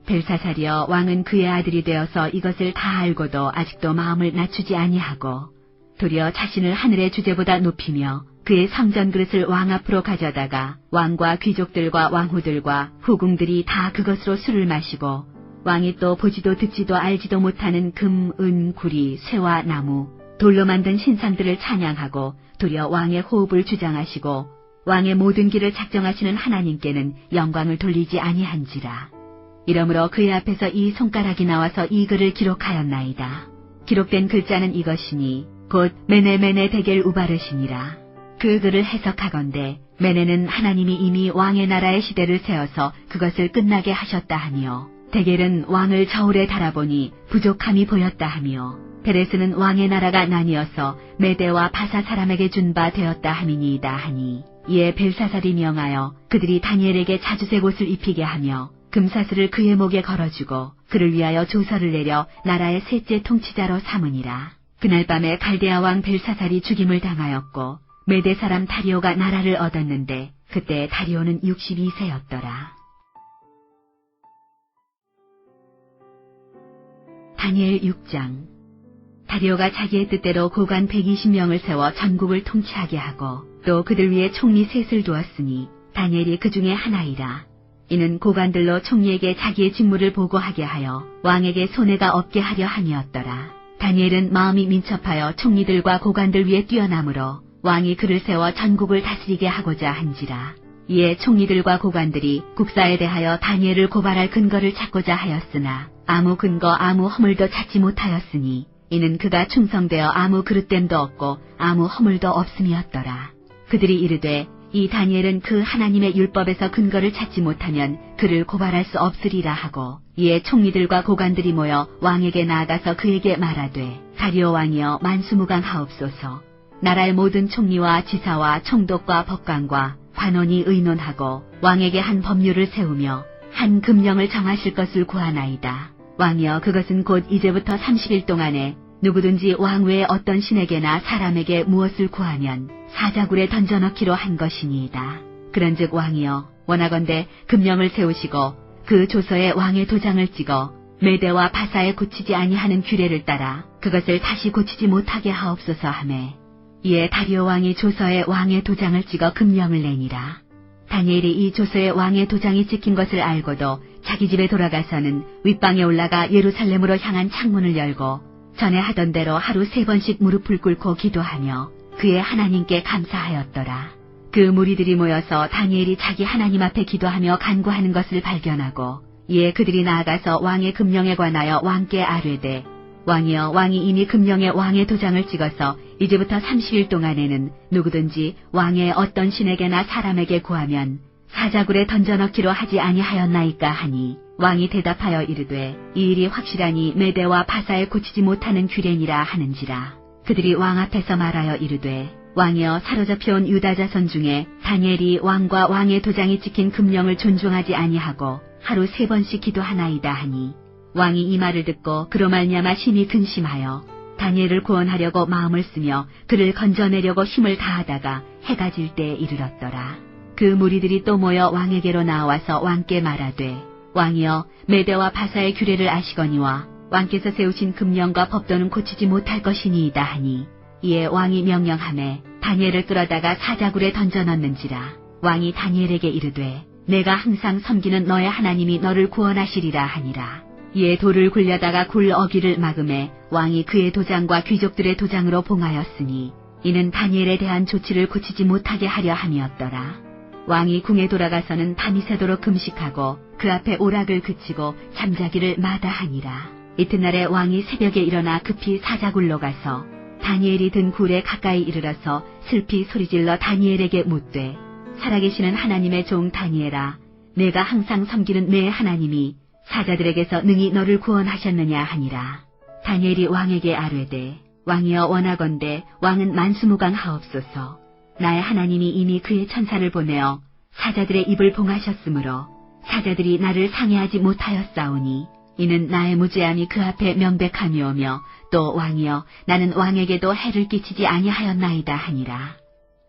벨사살이여 왕은 그의 아들이 되어서 이것을 다 알고도 아직도 마음을 낮추지 아니하고 도리어 자신을 하늘의 주제보다 높이며 그의 성전 그릇을 왕 앞으로 가져다가 왕과 귀족들과 왕후들과 후궁들이 다 그것으로 술을 마시고 왕이 또 보지도 듣지도 알지도 못하는 금, 은, 구리, 쇠와 나무, 돌로 만든 신상들을 찬양하고 도리어 왕의 호흡을 주장하시고 왕의 모든 길을 작정하시는 하나님께는 영광을 돌리지 아니한지라. 이러므로 그의 앞에서 이 손가락이 나와서 이 글을 기록하였나이다. 기록된 글자는 이것이니 곧 메네메네 데겔 우바르시니라. 그 글을 해석하건대 메네는 하나님이 이미 왕의 나라의 시대를 세워서 그것을 끝나게 하셨다 하며 데겔은 왕을 저울에 달아보니 부족함이 보였다 하며 베레스는 왕의 나라가 나뉘어서 메대와 바사 사람에게 준 바 되었다 함이니이다 하니 이에 벨사살이 명하여 그들이 다니엘에게 자주색 옷을 입히게 하며 금사슬을 그의 목에 걸어주고 그를 위하여 조서를 내려 나라의 셋째 통치자로 삼으니라. 그날 밤에 갈대아 왕 벨사살이 죽임을 당하였고 메대 사람 다리오가 나라를 얻었는데 그때 다리오는 62세였더라. 다니엘 6장. 다리오가 자기의 뜻대로 고관 120명을 세워 전국을 통치하게 하고 또 그들 위에 총리 셋을 두었으니 다니엘이 그 중에 하나이라. 이는 고관들로 총리에게 자기의 직무를 보고하게 하여 왕에게 손해가 없게 하려 함이었더라. 다니엘은 마음이 민첩하여 총리들과 고관들 위에 뛰어나므로 왕이 그를 세워 전국을 다스리게 하고자 한지라. 이에 총리들과 고관들이 국사에 대하여 다니엘을 고발할 근거를 찾고자 하였으나 아무 근거 아무 허물도 찾지 못하였으니 이는 그가 충성되어 아무 그릇됨도 없고 아무 허물도 없음이었더라. 그들이 이르되 이 다니엘은 그 하나님의 율법에서 근거를 찾지 못하면 그를 고발할 수 없으리라 하고 이에 총리들과 고관들이 모여 왕에게 나아가서 그에게 말하되 다리오 왕이여 만수무강하옵소서. 나라의 모든 총리와 지사와 총독과 법관과 관원이 의논하고 왕에게 한 법률을 세우며 한 금령을 정하실 것을 구하나이다. 왕이여 그것은 곧 이제부터 30일 동안에 누구든지 왕 외에 어떤 신에게나 사람에게 무엇을 구하면 사자굴에 던져넣기로 한 것이니이다. 그런즉 왕이여 원하건대 금령을 세우시고 그 조서에 왕의 도장을 찍어 메대와 바사에 고치지 아니하는 규례를 따라 그것을 다시 고치지 못하게 하옵소서 하매 이에 다리오 왕이 조서에 왕의 도장을 찍어 금령을 내니라. 다니엘이 이 조서에 왕의 도장이 찍힌 것을 알고도 자기 집에 돌아가서는 윗방에 올라가 예루살렘으로 향한 창문을 열고 전에 하던 대로 하루 3번씩 무릎을 꿇고 기도하며 그의 하나님께 감사하였더라. 그 무리들이 모여서 다니엘이 자기 하나님 앞에 기도하며 간구하는 것을 발견하고 이에 그들이 나아가서 왕의 금령에 관하여 왕께 아뢰되 왕이여 왕이 이미 금령에 왕의 도장을 찍어서 이제부터 30일 동안에는 누구든지 왕의 어떤 신에게나 사람에게 구하면 사자굴에 던져넣기로 하지 아니하였나이까 하니 왕이 대답하여 이르되 이 일이 확실하니 메대와 바사에 고치지 못하는 규례니라 하는지라. 그들이 왕 앞에서 말하여 이르되 왕이여 사로잡혀온 유다 자손 중에 다니엘이 왕과 왕의 도장이 찍힌 금령을 존중하지 아니하고 하루 3번씩 기도하나이다 하니 왕이 이 말을 듣고 그로 말미암아 심히 근심하여 다니엘을 구원하려고 마음을 쓰며 그를 건져내려고 힘을 다하다가 해가 질 때에 이르렀더라. 그 무리들이 또 모여 왕에게로 나와서 왕께 말하되, 왕이여, 메대와 바사의 규례를 아시거니와 왕께서 세우신 금령과 법도는 고치지 못할 것이니이다 하니, 이에 왕이 명령하매 다니엘을 끌어다가 사자굴에 던져 넣는지라. 왕이 다니엘에게 이르되, 내가 항상 섬기는 너의 하나님이 너를 구원하시리라 하니라. 이에 돌을 굴려다가 굴 어귀를 막음에 왕이 그의 도장과 귀족들의 도장으로 봉하였으니, 이는 다니엘에 대한 조치를 고치지 못하게 하려 함이었더라. 왕이 궁에 돌아가서는 밤이 새도록 금식하고 그 앞에 오락을 그치고 잠자기를 마다하니라. 이튿날에 왕이 새벽에 일어나 급히 사자굴로 가서 다니엘이 든 굴에 가까이 이르러서 슬피 소리질러 다니엘에게 묻되, 살아계시는 하나님의 종 다니엘아, 내가 항상 섬기는 내 하나님이 사자들에게서 능히 너를 구원하셨느냐 하니라. 다니엘이 왕에게 아뢰되, 왕이여, 원하건대 왕은 만수무강하옵소서. 나의 하나님이 이미 그의 천사를 보내어 사자들의 입을 봉하셨으므로 사자들이 나를 상해하지 못하였사오니, 이는 나의 무죄함이 그 앞에 명백함이오며, 또 왕이여, 나는 왕에게도 해를 끼치지 아니하였나이다 하니라.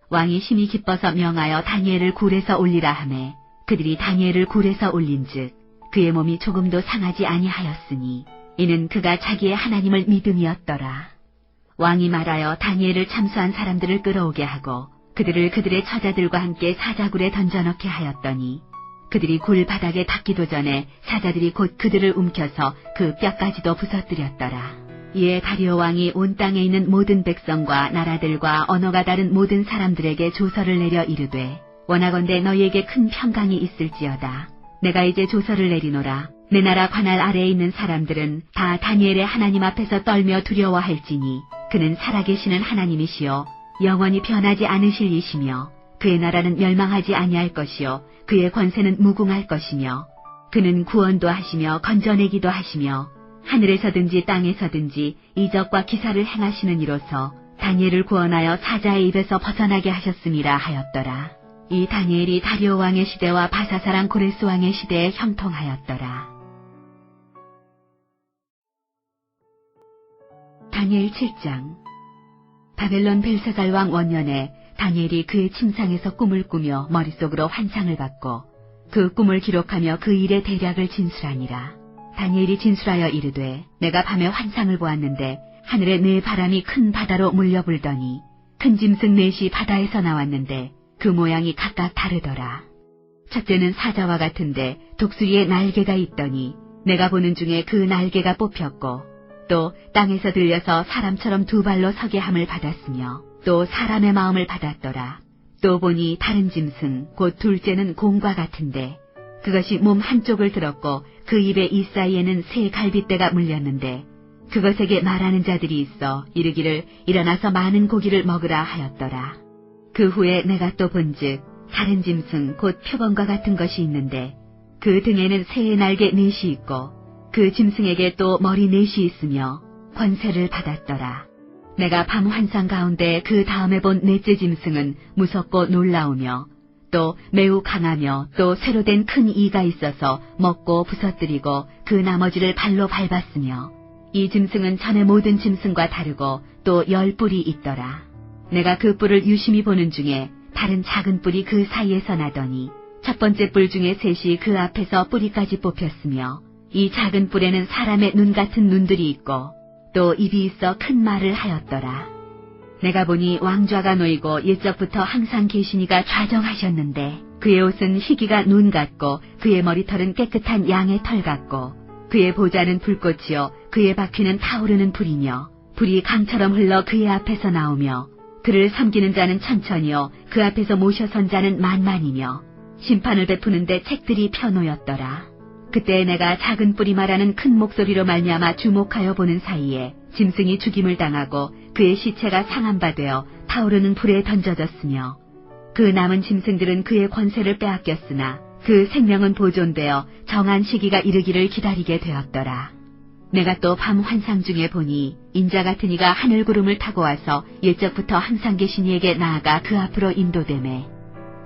왕이 심히 기뻐서 명하여 다니엘을 굴에서 올리라 하매 그들이 다니엘을 굴에서 올린즉 그의 몸이 조금도 상하지 아니하였으니, 이는 그가 자기의 하나님을 믿음이었더라. 왕이 말하여 다니엘을 참수한 사람들을 끌어오게 하고 그들을 그들의 처자들과 함께 사자굴에 던져넣게 하였더니, 그들이 굴 바닥에 닿기도 전에 사자들이 곧 그들을 움켜서 그 뼈까지도 부서뜨렸더라. 이에 다리오 왕이 온 땅에 있는 모든 백성과 나라들과 언어가 다른 모든 사람들에게 조서를 내려 이르되, 원하건대 너희에게 큰 평강이 있을지어다. 내가 이제 조서를 내리노라. 내 나라 관할 아래에 있는 사람들은 다 다니엘의 하나님 앞에서 떨며 두려워할지니, 그는 살아계시는 하나님이시요 영원히 변하지 않으실 이시며, 그의 나라는 멸망하지 아니할 것이요 그의 권세는 무궁할 것이며, 그는 구원도 하시며 건져내기도 하시며 하늘에서든지 땅에서든지 이적과 기사를 행하시는 이로서 다니엘을 구원하여 사자의 입에서 벗어나게 하셨음이라 하였더라. 이 다니엘이 다리오 왕의 시대와 바사사랑 고레스 왕의 시대에 형통하였더라. 다니엘 7장. 바벨론 벨사살 왕 원년에 다니엘이 그의 침상에서 꿈을 꾸며 머릿속으로 환상을 받고 그 꿈을 기록하며 그 일의 대략을 진술하니라. 다니엘이 진술하여 이르되, 내가 밤에 환상을 보았는데 하늘에 네 바람이 큰 바다로 물려불더니 큰 짐승 넷이 바다에서 나왔는데 그 모양이 각각 다르더라. 첫째는 사자와 같은데 독수리의 날개가 있더니 내가 보는 중에 그 날개가 뽑혔고, 또 땅에서 들려서 사람처럼 두 발로 서게 함을 받았으며 또 사람의 마음을 받았더라. 또 보니 다른 짐승 곧 둘째는 곰과 같은데 그것이 몸 한쪽을 들었고 그 입의 이 사이에는 새 갈빗대가 물렸는데 그것에게 말하는 자들이 있어 이르기를 일어나서 많은 고기를 먹으라 하였더라. 그 후에 내가 또 본즉 다른 짐승 곧 표범과 같은 것이 있는데 그 등에는 새의 날개 넷이 있고 그 짐승에게 또 머리 넷이 있으며 권세를 받았더라. 내가 밤 환상 가운데 그 다음에 본 넷째 짐승은 무섭고 놀라우며 또 매우 강하며 또 새로 된 큰 이가 있어서 먹고 부서뜨리고 그 나머지를 발로 밟았으며 이 짐승은 전에 모든 짐승과 다르고 또 10뿔이 있더라. 내가 그 뿔을 유심히 보는 중에 다른 작은 뿔이 그 사이에서 나더니 첫 번째 뿔 중에 셋이 그 앞에서 뿌리까지 뽑혔으며 이 작은 뿔에는 사람의 눈 같은 눈들이 있고 또 입이 있어 큰 말을 하였더라. 내가 보니 왕좌가 놓이고 옛적부터 항상 계시니가 좌정하셨는데 그의 옷은 희기가 눈 같고 그의 머리털은 깨끗한 양의 털 같고 그의 보좌는 불꽃이요 그의 바퀴는 타오르는 불이며 불이 강처럼 흘러 그의 앞에서 나오며 그를 섬기는 자는 천천히요 그 앞에서 모셔선 자는 만만이며 심판을 베푸는데 책들이 펴놓였더라. 그때 내가 작은 뿔이 말하는 큰 목소리로 말미암아 주목하여 보는 사이에 짐승이 죽임을 당하고 그의 시체가 상한 바 되어 타오르는 불에 던져졌으며 그 남은 짐승들은 그의 권세를 빼앗겼으나 그 생명은 보존되어 정한 시기가 이르기를 기다리게 되었더라. 내가 또 밤 환상 중에 보니 인자 같은 이가 하늘 구름을 타고 와서 옛적부터 항상 계신 이에게 나아가 그 앞으로 인도되매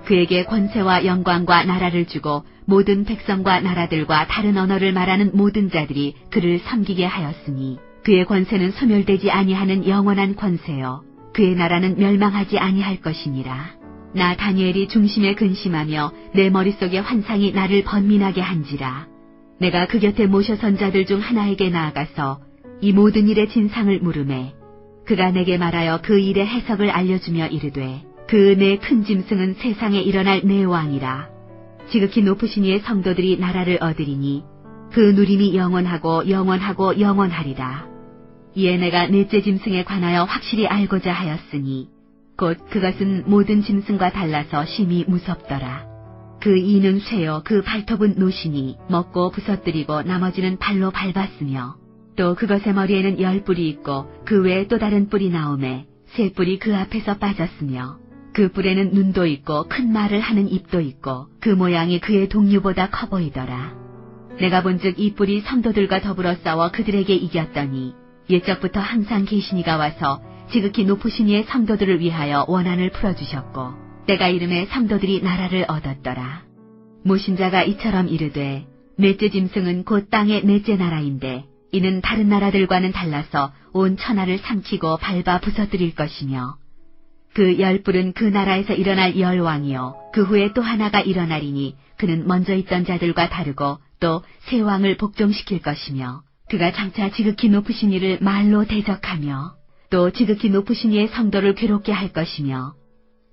그에게 권세와 영광과 나라를 주고 모든 백성과 나라들과 다른 언어를 말하는 모든 자들이 그를 섬기게 하였으니 그의 권세는 소멸되지 아니하는 영원한 권세요. 그의 나라는 멸망하지 아니할 것이니라. 나 다니엘이 중심에 근심하며 내 머릿속에 환상이 나를 번민하게 한지라. 내가 그 곁에 모셔선 자들 중 하나에게 나아가서 이 모든 일의 진상을 물으매 그가 내게 말하여 그 일의 해석을 알려주며 이르되 그 내 큰 짐승은 세상에 일어날 내 왕이라. 지극히 높으신 이의 성도들이 나라를 얻으리니 그 누림이 영원하고 영원하고 영원하리라. 이에 내가 넷째 짐승에 관하여 확실히 알고자 하였으니 곧 그것은 모든 짐승과 달라서 심히 무섭더라. 그 이는 쇠요 그 발톱은 노시니 먹고 부서뜨리고 나머지는 발로 밟았으며 또 그것의 머리에는 10뿔이 있고 그 외에 또 다른 뿔이 나오매 3뿔이 그 앞에서 빠졌으며 그 뿔에는 눈도 있고 큰 말을 하는 입도 있고 그 모양이 그의 동류보다 커 보이더라. 내가 본즉 이 뿔이 성도들과 더불어 싸워 그들에게 이겼더니 옛적부터 항상 계신 이가 와서 지극히 높으신 이의 성도들을 위하여 원한을 풀어주셨고 때가 이름에 성도들이 나라를 얻었더라. 모신 자가 이처럼 이르되 넷째 짐승은 곧 땅의 넷째 나라인데 이는 다른 나라들과는 달라서 온 천하를 삼키고 밟아 부서뜨릴 것이며 그 10뿔은 그 나라에서 일어날 열왕이요 그 후에 또 하나가 일어나리니 그는 먼저 있던 자들과 다르고 또 새 왕을 복종시킬 것이며 그가 장차 지극히 높으신 이를 말로 대적하며 또 지극히 높으신 이의 성도를 괴롭게 할 것이며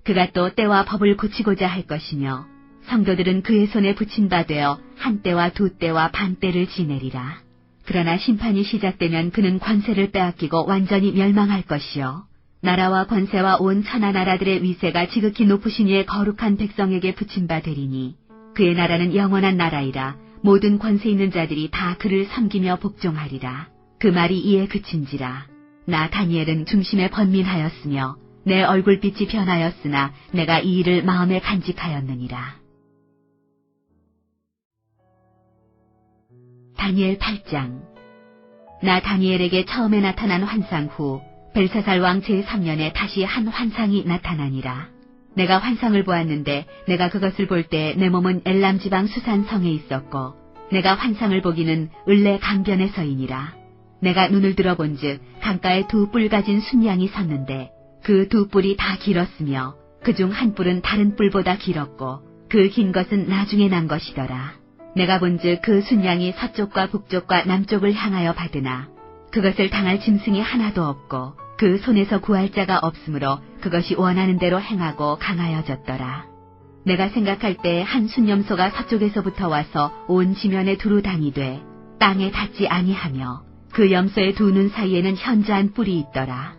그가 또 때와 법을 고치고자 할 것이며 성도들은 그의 손에 붙인 바 되어 한 때와 두 때와 반 때를 지내리라. 그러나 심판이 시작되면 그는 권세를 빼앗기고 완전히 멸망할 것이요 나라와 권세와 온 천하 나라들의 위세가 지극히 높으신 이의 거룩한 백성에게 붙인 바 되리니 그의 나라는 영원한 나라이라. 모든 권세 있는 자들이 다 그를 섬기며 복종하리라. 그 말이 이에 그친지라. 나 다니엘은 중심에 번민하였으며 내 얼굴빛이 변하였으나 내가 이 일을 마음에 간직하였느니라. 다니엘 8장. 나 다니엘에게 처음에 나타난 환상 후 벨사살 왕 제3년에 다시 한 환상이 나타나니라. 내가 환상을 보았는데 내가 그것을 볼 때 내 몸은 엘람 지방 수산 성에 있었고 내가 환상을 보기는 을레 강변에서이니라. 내가 눈을 들어본즉 강가에 2뿔 가진 순양이 섰는데 그 2뿔이 다 길었으며 그중 한 뿔은 다른 뿔보다 길었고 그 긴 것은 나중에 난 것이더라. 내가 본즉 그 순양이 서쪽과 북쪽과 남쪽을 향하여 받으나 그것을 당할 짐승이 하나도 없고 그 손에서 구할 자가 없으므로 그것이 원하는 대로 행하고 강하여졌더라. 내가 생각할 때 한 순념소가 서쪽에서부터 와서 온 지면에 두루 다니되 땅에 닿지 아니하며 그 염소의 두 눈 사이에는 현저한 뿔이 있더라.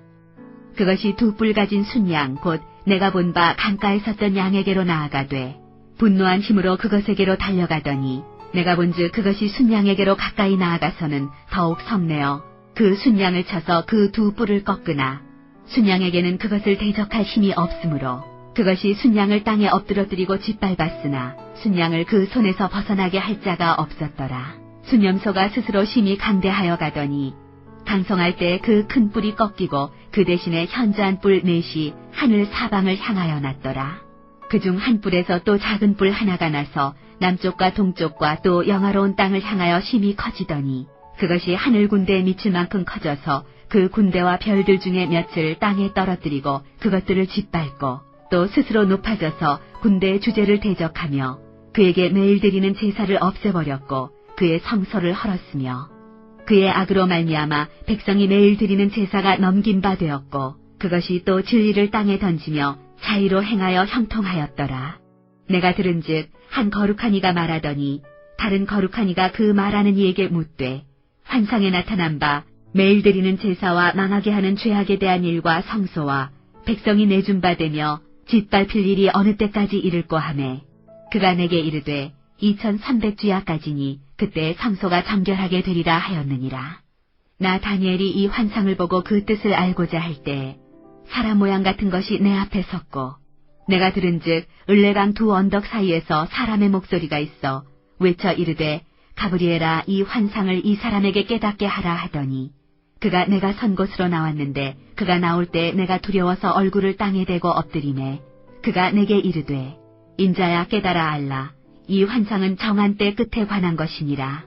그것이 2뿔 가진 순양 곧 내가 본 바 강가에 섰던 양에게로 나아가되 분노한 힘으로 그것에게로 달려가더니 내가 본즉 그것이 순양에게로 가까이 나아가서는 더욱 성내어 그 순양을 쳐서 그 2뿔을 꺾으나 순양에게는 그것을 대적할 힘이 없으므로 그것이 순양을 땅에 엎드러뜨리고 짓밟았으나 순양을 그 손에서 벗어나게 할 자가 없었더라. 순염소가 스스로 심히 강대하여 가더니 강성할 때 그 큰 뿔이 꺾이고 그 대신에 현저한 뿔 넷이 하늘 사방을 향하여 났더라. 그중 한 뿔에서 또 작은 뿔 하나가 나서 남쪽과 동쪽과 또 영화로운 땅을 향하여 심히 커지더니 그것이 하늘 군대에 미칠 만큼 커져서 그 군대와 별들 중에 몇을 땅에 떨어뜨리고 그것들을 짓밟고 또 스스로 높아져서 군대의 주제를 대적하며 그에게 매일 드리는 제사를 없애버렸고 그의 성소를 헐었으며 그의 악으로 말미암아 백성이 매일 드리는 제사가 넘긴 바 되었고 그것이 또 진리를 땅에 던지며 자의로 행하여 형통하였더라. 내가 들은즉 한 거룩한 이가 말하더니 다른 거룩한 이가 그 말하는 이에게 묻되 환상에 나타난 바 매일 드리는 제사와 망하게 하는 죄악에 대한 일과 성소와 백성이 내준 바 되며 짓밟힐 일이 어느 때까지 이를꼬 하매 그가 내게 이르되 2300주야까지니 그때 성소가 정결하게 되리라 하였느니라. 나 다니엘이 이 환상을 보고 그 뜻을 알고자 할 때 사람 모양 같은 것이 내 앞에 섰고 내가 들은즉 을레강 2 언덕 사이에서 사람의 목소리가 있어 외쳐 이르되 가브리엘아 이 환상을 이 사람에게 깨닫게 하라 하더니 그가 내가 선 곳으로 나왔는데 그가 나올 때 내가 두려워서 얼굴을 땅에 대고 엎드리매 그가 내게 이르되 인자야 깨달아 알라 이 환상은 정한 때 끝에 관한 것이니라.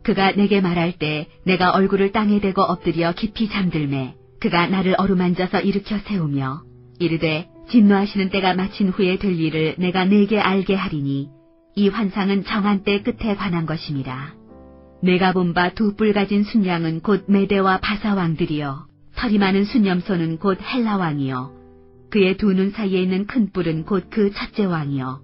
그가 내게 말할 때 내가 얼굴을 땅에 대고 엎드려 깊이 잠들매 그가 나를 어루만져서 일으켜 세우며 이르되 진노하시는 때가 마친 후에 될 일을 내가 네게 알게 하리니 이 환상은 정한 때 끝에 관한 것임이라. 내가 본 바 두 뿔 가진 순양은 곧 메대와 바사 왕들이요 털이 많은 순염소는 곧 헬라 왕이요 그의 두 눈 사이에 있는 큰 뿔은 곧 그 첫째 왕이요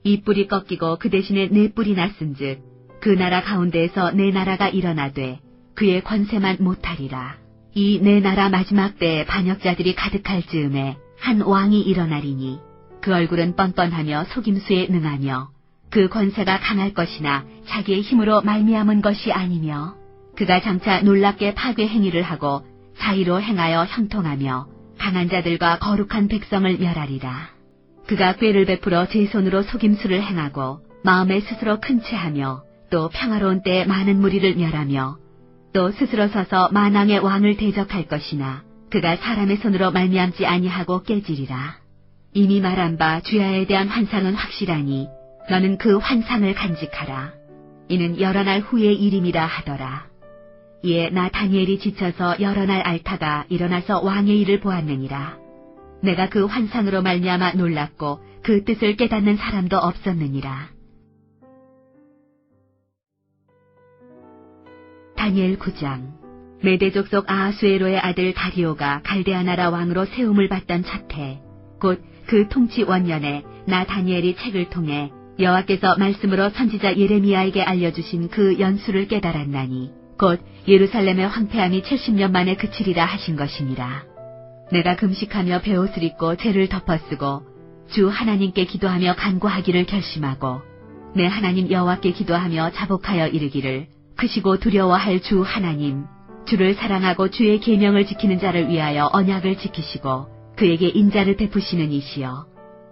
이 뿔이 꺾이고 그 대신에 네 뿔이 났은즉 그 나라 가운데에서 네 나라가 일어나되 그의 권세만 못하리라. 이 네 나라 마지막 때에 반역자들이 가득할 즈음에 한 왕이 일어나리니 그 얼굴은 뻔뻔하며 속임수에 능하며 그 권세가 강할 것이나 자기의 힘으로 말미암은 것이 아니며 그가 장차 놀랍게 파괴 행위를 하고 자의로 행하여 형통하며 강한 자들과 거룩한 백성을 멸하리라. 그가 꾀를 베풀어 제 손으로 속임수를 행하고 마음에 스스로 큰 체하며 또 평화로운 때에 많은 무리를 멸하며 또 스스로 서서 만왕의 왕을 대적할 것이나 그가 사람의 손으로 말미암지 아니하고 깨지리라. 이미 말한 바 주야에 대한 환상은 확실하니 너는 그 환상을 간직하라. 이는 여러 날 후의 일임이라 하더라. 이에 나 다니엘이 지쳐서 여러 날 앓다가 일어나서 왕의 일을 보았느니라. 내가 그 환상으로 말미암아 놀랐고 그 뜻을 깨닫는 사람도 없었느니라. 다니엘 9장. 메대족 속 아하수에로의 아들 다리오가 갈대아 나라 왕으로 세움을 받던 첫해 곧 그 통치 원년에 나 다니엘이 책을 통해 여호와께서 말씀으로 선지자 예레미야에게 알려주신 그 연수를 깨달았나니 곧 예루살렘의 황폐함이 70년 만에 그치리라 하신 것이니라. 내가 금식하며 베옷을 입고 죄를 덮어쓰고 주 하나님께 기도하며 간구하기를 결심하고 내 하나님 여호와께 기도하며 자복하여 이르기를 크시고 두려워할 주 하나님 주를 사랑하고 주의 계명을 지키는 자를 위하여 언약을 지키시고 그에게 인자를 베푸시는 이시여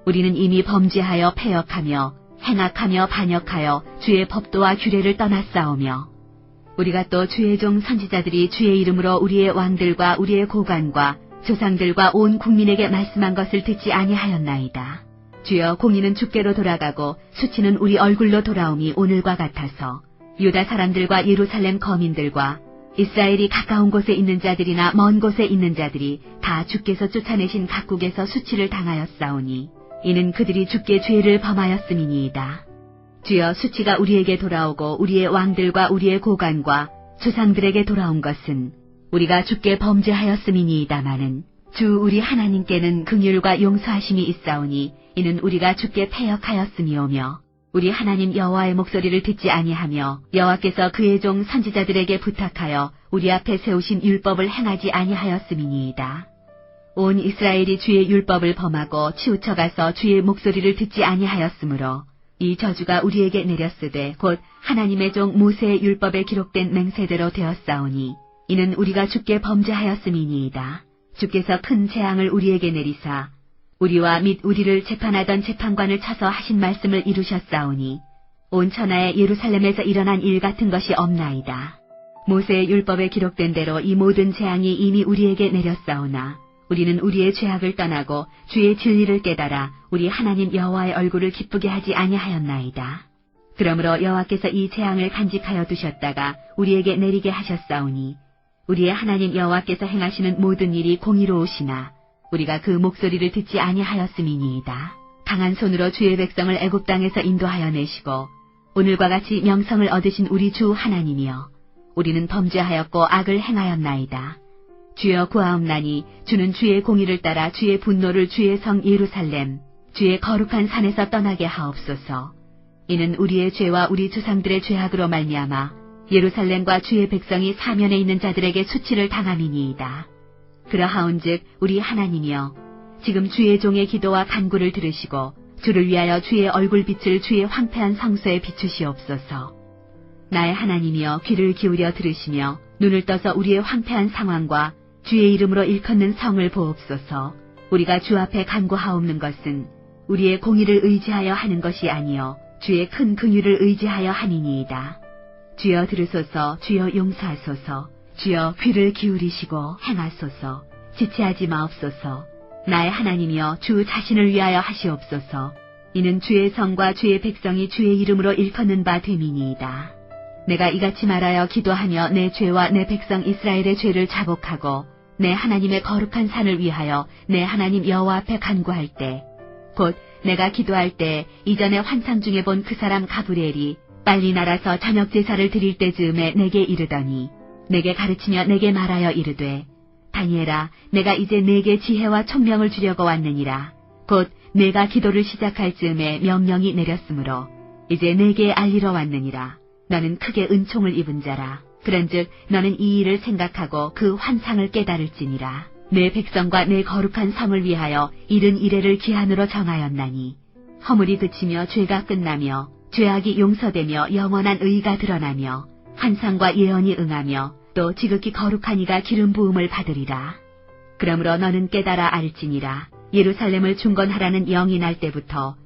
우리는 이미 범죄하여 패역하며 행악하며 반역하여 주의 법도와 규례를 떠났사오며 우리가 또 주의 종 선지자들이 주의 이름으로 우리의 왕들과 우리의 고관과 조상들과 온 국민에게 말씀한 것을 듣지 아니하였나이다. 주여 공의는 주께로 돌아가고 수치는 우리 얼굴로 돌아옴이 오늘과 같아서 유다 사람들과 예루살렘 거민들과 이스라엘이 가까운 곳에 있는 자들이나 먼 곳에 있는 자들이 다 주께서 쫓아내신 각국에서 수치를 당하였사오니 이는 그들이 주께 죄를 범하였음이니이다. 주여 수치가 우리에게 돌아오고 우리의 왕들과 우리의 고관과 조상들에게 돌아온 것은 우리가 주께 범죄하였음이니이다마는 주 우리 하나님께는 긍휼과 용서하심이 있사오니 이는 우리가 주께 패역하였음이오며 우리 하나님 여호와의 목소리를 듣지 아니하며 여호와께서 그의 종 선지자들에게 부탁하여 우리 앞에 세우신 율법을 행하지 아니하였음이니이다. 온 이스라엘이 주의 율법을 범하고 치우쳐가서 주의 목소리를 듣지 아니하였으므로 이 저주가 우리에게 내렸으되 곧 하나님의 종 모세의 율법에 기록된 맹세대로 되었사오니 이는 우리가 주께 범죄하였음이니이다. 주께서 큰 재앙을 우리에게 내리사 우리와 및 우리를 재판하던 재판관을 쳐서 하신 말씀을 이루셨사오니 온 천하에 예루살렘에서 일어난 일 같은 것이 없나이다. 모세의 율법에 기록된 대로 이 모든 재앙이 이미 우리에게 내렸사오나 우리는 우리의 죄악을 떠나고 주의 진리를 깨달아 우리 하나님 여호와의 얼굴을 기쁘게 하지 아니하였나이다. 그러므로 여호와께서 이 재앙을 간직하여 두셨다가 우리에게 내리게 하셨사오니 우리의 하나님 여호와께서 행하시는 모든 일이 공의로우시나 우리가 그 목소리를 듣지 아니하였음이니이다. 강한 손으로 주의 백성을 애굽 땅에서 인도하여 내시고 오늘과 같이 명성을 얻으신 우리 주 하나님이여 우리는 범죄하였고 악을 행하였나이다. 주여 구하옵나니 주는 주의 공의를 따라 주의 분노를 주의 성 예루살렘 주의 거룩한 산에서 떠나게 하옵소서. 이는 우리의 죄와 우리 조상들의 죄악으로 말미암아 예루살렘과 주의 백성이 사면에 있는 자들에게 수치를 당함이니이다. 그러하온즉 우리 하나님이여 지금 주의 종의 기도와 간구를 들으시고 주를 위하여 주의 얼굴빛을 주의 황폐한 성소에 비추시옵소서. 나의 하나님이여 귀를 기울여 들으시며 눈을 떠서 우리의 황폐한 상황과 주의 이름으로 일컫는 성을 보옵소서. 우리가 주 앞에 간구하옵는 것은 우리의 공의를 의지하여 하는 것이 아니요 주의 큰 긍휼을 의지하여 하니니이다. 주여 들으소서. 주여 용서하소서. 주여 귀를 기울이시고 행하소서. 지체하지 마옵소서. 나의 하나님이여 주 자신을 위하여 하시옵소서. 이는 주의 성과 주의 백성이 주의 이름으로 일컫는 바 됨이니이다. 내가 이같이 말하여 기도하며 내 죄와 내 백성 이스라엘의 죄를 자복하고 내 하나님의 거룩한 산을 위하여 내 하나님 여호와 앞에 간구할 때, 곧 내가 기도할 때 이전에 환상 중에 본 그 사람 가브리엘이 빨리 날아서 저녁 제사를 드릴 때즈음에 내게 이르더니 내게 가르치며 내게 말하여 이르되, 다니엘아, 내가 이제 내게 지혜와 총명을 주려고 왔느니라. 곧 내가 기도를 시작할 즈음에 명령이 내렸으므로 이제 내게 알리러 왔느니라. 너는 크게 은총을 입은 자라. 그런즉 너는 이 일을 생각하고 그 환상을 깨달을지니라. 내 백성과 내 거룩한 성을 위하여 이른 이래를 기한으로 정하였나니 허물이 그치며 죄가 끝나며 죄악이 용서되며 영원한 의가 드러나며 환상과 예언이 응하며 또 지극히 거룩한 이가 기름 부음을 받으리라. 그러므로 너는 깨달아 알지니라. 예루살렘을 중건하라는 영이 날 때부터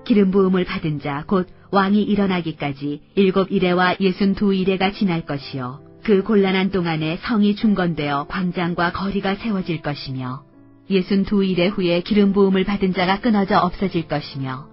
기름 부음을 받은 자 곧 왕이 일어나기까지 7이레와 62이레가 지날 것이요. 그 곤란한 동안에 성이 중건되어 광장과 거리가 세워질 것이며 62이레 후에 기름 부음을 받은 자가 끊어져 없어질 것이며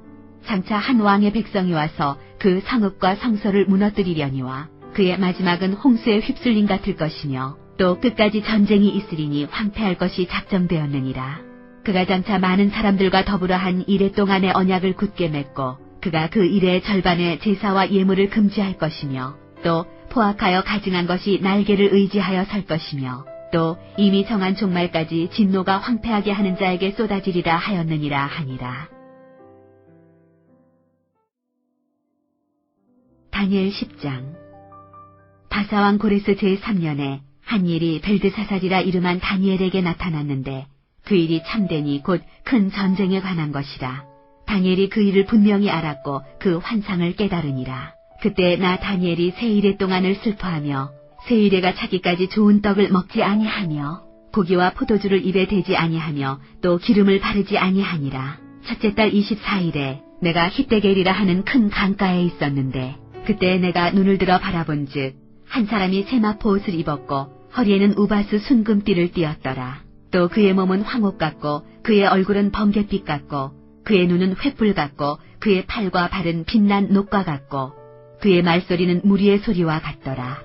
장차 한 왕의 백성이 와서 그 성읍과 성소를 무너뜨리려니와 그의 마지막은 홍수에 휩쓸림 같을 것이며 또 끝까지 전쟁이 있으리니 황폐할 것이 작정되었느니라. 그가 장차 많은 사람들과 더불어 한 이레 동안의 언약을 굳게 맺고 그가 그 일의 절반의 제사와 예물을 금지할 것이며 또 포악하여 가증한 것이 날개를 의지하여 설 것이며 또 이미 정한 종말까지 진노가 황폐하게 하는 자에게 쏟아지리라 하였느니라 하니라. 다니엘 10장. 바사왕 고레스 제3년에 한 일이 벨드사살이라 이름한 다니엘에게 나타났는데 그 일이 참되니 곧 큰 전쟁에 관한 것이라. 다니엘이 그 일을 분명히 알았고 그 환상을 깨달으니라. 그때 나 다니엘이 세 이레 동안을 슬퍼하며 세 이레가 차기까지 좋은 떡을 먹지 아니하며 고기와 포도주를 입에 대지 아니하며 또 기름을 바르지 아니하니라. 첫째 달 24일에 내가 히데겔이라 하는 큰 강가에 있었는데 그때 내가 눈을 들어 바라본즉 한 사람이 세마포 옷을 입었고 허리에는 우바스 순금띠를 띠었더라. 또 그의 몸은 황옥 같고 그의 얼굴은 번갯빛 같고 그의 눈은 횃불 같고 그의 팔과 발은 빛난 녹과 같고 그의 말소리는 무리의 소리와 같더라.